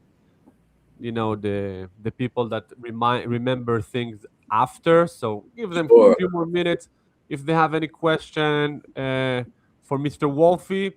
people that remember things after. So give them a few more minutes. If they have any question for Mr. Wolfie,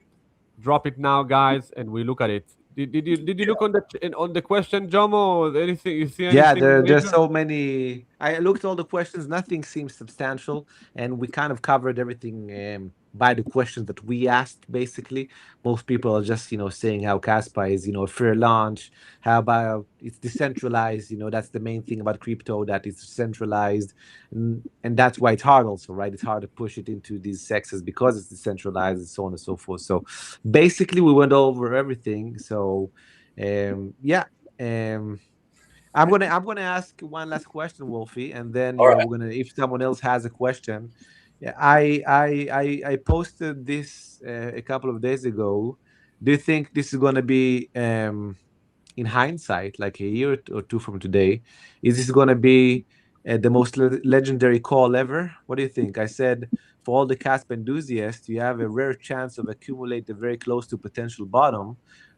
drop it now, guys, and we look at it. Did you look on the question, Jomo, or anything? You see anything? Yeah, there's so many. I looked at all the questions. Nothing seems substantial, and we kind of covered everything by the questions that we asked. Basically, most people are just saying how Caspa is a fair launch, how about it's decentralized. That's the main thing about crypto, that it's decentralized, and that's why it's hard also, right? It's hard to push it into these sexes because it's decentralized and so on and so forth. So basically we went over everything. So yeah. um I'm gonna ask one last question, Wolfie, and then All right. we're gonna, if someone else has a question. Yeah, I posted this a couple of days ago. Do you think this is gonna be in hindsight, like a year or two from today, is this gonna be the most legendary call ever? What do you think? I said, for all the CASP enthusiasts, you have a rare chance of accumulating very close to potential bottom,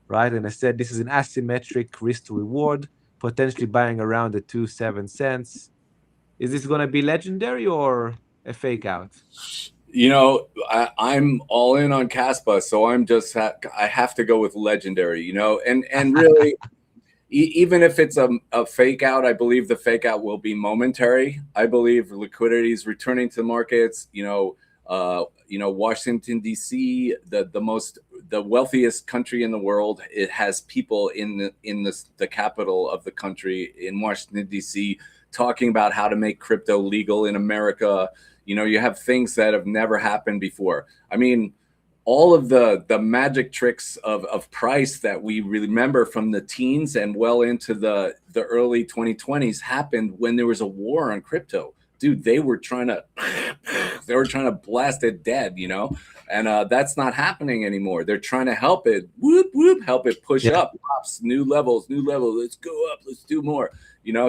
right? And I said this is an asymmetric risk to reward, potentially buying around the 2.7 cents. Is this going to be legendary or a fake out? I'm all in on Caspa, so I have to go with legendary. And really, even if it's a fake out, I believe the fake out will be momentary. I believe liquidity is returning to the markets. Washington D.C., the wealthiest country in the world. It has people in the capital of the country in Washington D.C. talking about how to make crypto legal in America. You have things that have never happened before. I mean, all of the magic tricks of price that we remember from the teens and well into the early 2020s happened when there was a war on crypto. Dude, they were trying to blast it dead, and that's not happening anymore. They're trying to help it, help it push Yeah. up, pops, new levels. Let's go up. Let's do more.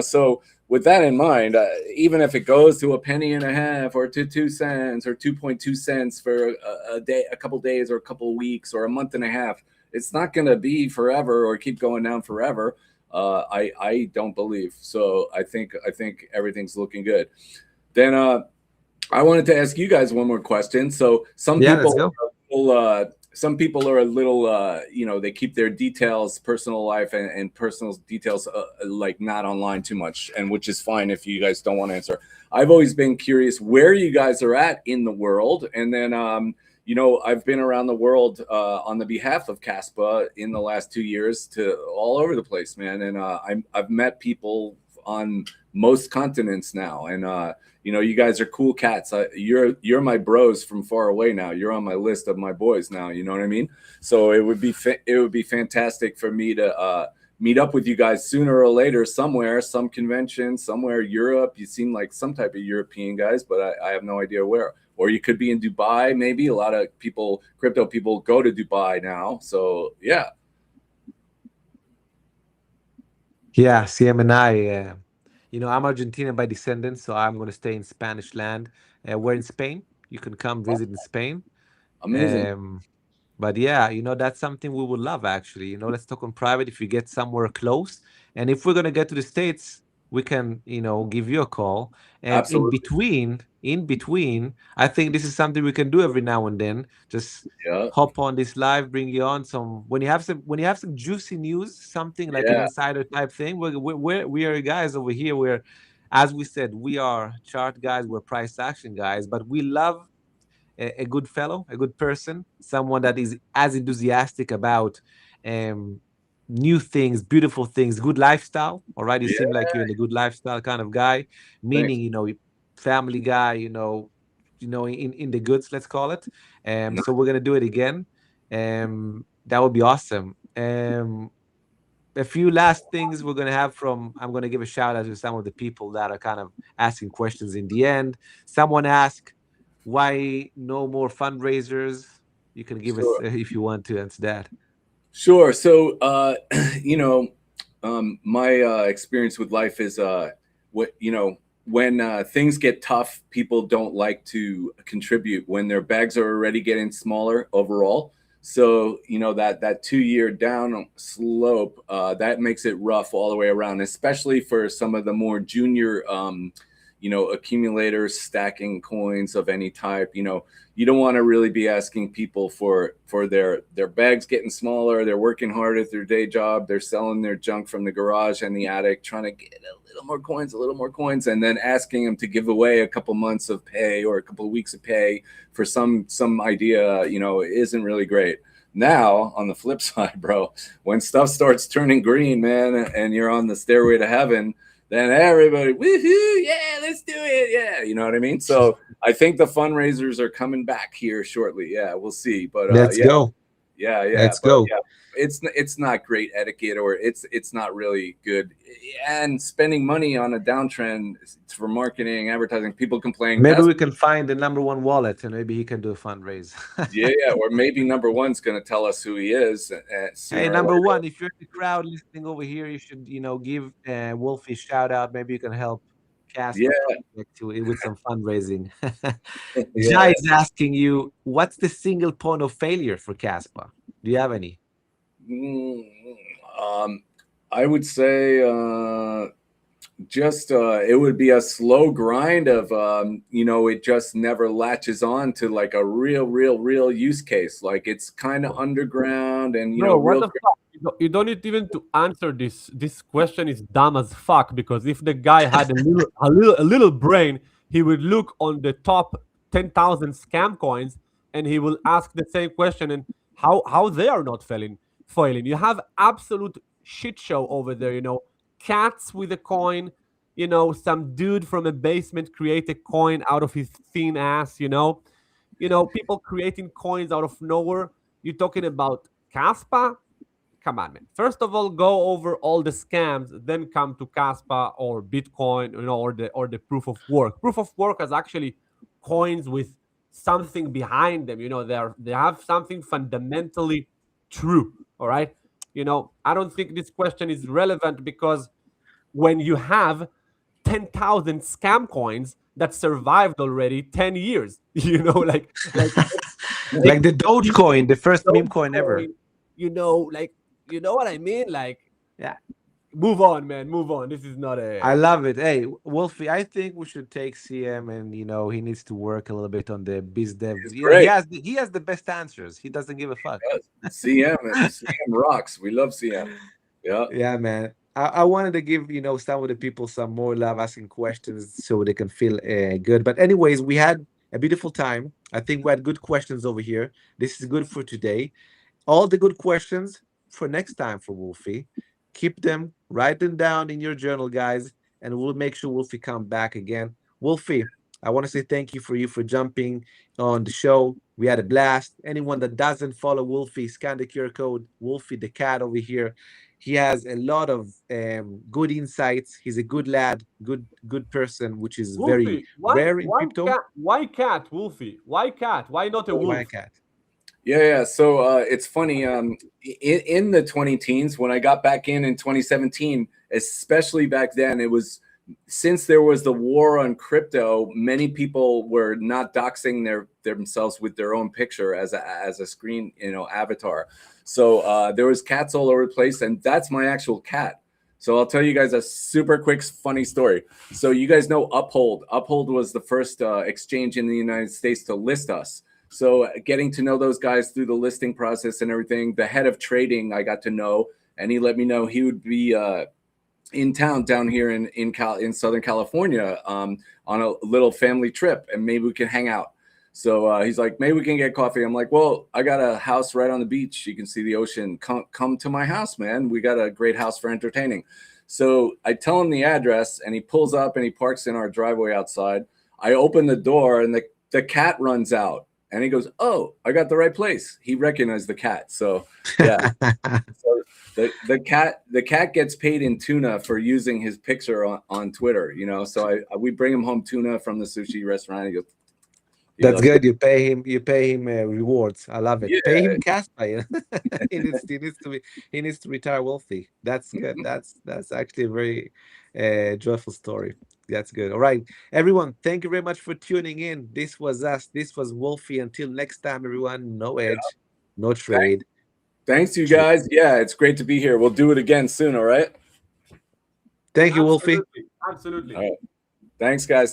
So with that in mind, even if it goes to a penny and a half or to 2 cents or 2.2 cents for a day, a couple days or a couple weeks or a month and a half, it's not going to be forever or keep going down forever. I don't believe so. I think everything's looking good. Then I wanted to ask you guys one more question. So Yeah, let's go. some people are a little, they keep their details, personal life and personal details, like not online too much, and which is fine if you guys don't want to answer. I've always been curious where you guys are at in the world. And then, I've been around the world on the behalf of CASPA in the last 2 years to all over the place, man. And I've met people on most continents now. And, you guys are cool cats. You're my bros from far away now. You're on my list of my boys now. You know what I mean? So it would be fantastic for me to meet up with you guys sooner or later somewhere, some convention, somewhere Europe. You seem like some type of European guys, but I have no idea where. Or you could be in Dubai. Maybe a lot of people, crypto people, go to Dubai now. So yeah. Yeah, CM and I, I'm Argentinian by descendants, so I'm going to stay in Spanish land. We're in Spain. You can come visit in Spain. Amazing. But yeah, that's something we would love, actually. Let's talk on private if we get somewhere close. And if we're going to get to the States, we can, give you a call. And Absolutely. in between, I think this is something we can do every now and then. Just Yeah. hop on this live, bring you on some when you have some juicy news, something like an Yeah. insider type thing. We are guys over here. We're, as we said, we are chart guys. We're price action guys, but we love a good fellow, a good person, someone that is as enthusiastic about um, new things, beautiful things, good lifestyle. All right, you seem Yeah. like you're in a good lifestyle kind of guy, Thanks. meaning family guy. In the goods, let's call it. So we're gonna do it again. That would be awesome. A few last things we're gonna have from. I'm gonna give a shout out to some of the people that are kind of asking questions in the end. Someone asked, why no more fundraisers? You can give us Sure. if you want to answer that. Sure. So, my experience with life is when things get tough, people don't like to contribute when their bags are already getting smaller overall. So, that 2 year down slope, that makes it rough all the way around, especially for some of the more junior, accumulators stacking coins of any type. You don't want to really be asking people for their bags getting smaller. They're working hard at their day job. They're selling their junk from the garage and the attic, trying to get a little more coins, and then asking them to give away a couple months of pay or a couple of weeks of pay for some idea, isn't really great. Now, on the flip side, bro, when stuff starts turning green, man, and you're on the stairway to heaven, then everybody, woohoo, yeah, let's do it. Yeah, you know what I mean? So I think the fundraisers are coming back here shortly. Yeah, we'll see. But let's go. Yeah. Let's go. Yeah, it's not great etiquette, or it's not really good. And spending money on a downtrend for marketing, advertising, people complain. Maybe we can find the number one wallet, and maybe he can do a fundraise. yeah, or maybe number one's going to tell us who he is. Hey, number one, if you're in the crowd listening over here, you should give Wolfie a shout out. Maybe you can help KASPA with some fundraising. Jai is asking you, what's the single point of failure for KASPA? Do you have any? I would say just it would be a slow grind of it just never latches on to like a real use case. Like it's kind of underground and what the fuck? You don't need even to answer this. This question is dumb as fuck, because if the guy had a little brain, he would look on the top 10,000 scam coins and he will ask the same question, and how they are not failing. You have absolute shit show over there, cats with a coin, some dude from a basement create a coin out of his thin ass, people creating coins out of nowhere. You're talking about KASPA? Come on, man. First of all, go over all the scams, then come to KASPA or Bitcoin, or the proof of work. Proof of work is actually coins with something behind them. They have something fundamentally true. All right. I don't think this question is relevant, because when you have 10,000 scam coins that survived already 10 years, like the Dogecoin, the first meme coin ever. You know what I mean? Like, yeah. Move on, man. Move on. This is not a. I love it. Hey, Wolfie, I think we should take CM, and he needs to work a little bit on the biz dev. He has the best answers. He doesn't give a fuck. CM rocks. We love CM. Yeah, man. I wanted to give some of the people some more love, asking questions so they can feel good. But anyways, we had a beautiful time. I think we had good questions over here. This is good for today. All the good questions for next time for Wolfie. Keep them, write them down in your journal, guys, and we'll make sure Wolfie come back again. Wolfie, I want to say thank you for jumping on the show. We had a blast. Anyone that doesn't follow Wolfie, scan the QR code. Wolfie the cat over here. He has a lot of good insights. He's a good lad, good person, which is Wolfie, very rare in crypto. Why cat, Wolfie? Why cat? Why not a wolf? Why cat? Yeah. So it's funny. In the 20 teens, when I got back in 2017, especially back then, it was since there was the war on crypto. Many people were not doxing themselves with their own picture as a screen, avatar. So there was cats all over the place, and that's my actual cat. So I'll tell you guys a super quick, funny story. So you guys know Uphold. Uphold was the first exchange in the United States to list us. So getting to know those guys through the listing process and everything, the head of trading I got to know, and he let me know he would be in town down here in Southern California on a little family trip, and maybe we can hang out. So he's like, maybe we can get coffee. I'm like, well, I got a house right on the beach. You can see the ocean. Come to my house, man. We got a great house for entertaining. So I tell him the address, and he pulls up and he parks in our driveway outside. I open the door, and the cat runs out. And he goes, oh, I got the right place. He recognized the cat. So yeah. So the cat gets paid in tuna for using his picture on Twitter, So we bring him home tuna from the sushi restaurant. He goes, that's good. You pay him rewards. I love it. Yeah. Pay him KASPA. He needs to retire wealthy. That's good. That's actually a very joyful story. That's good. All right, everyone. Thank you very much for tuning in. This was us. This was Wolfie. Until next time, everyone. No edge, no trade. Thanks, you guys. Yeah, it's great to be here. We'll do it again soon. All right. Thank you, Wolfie. Absolutely. All right. Thanks, guys.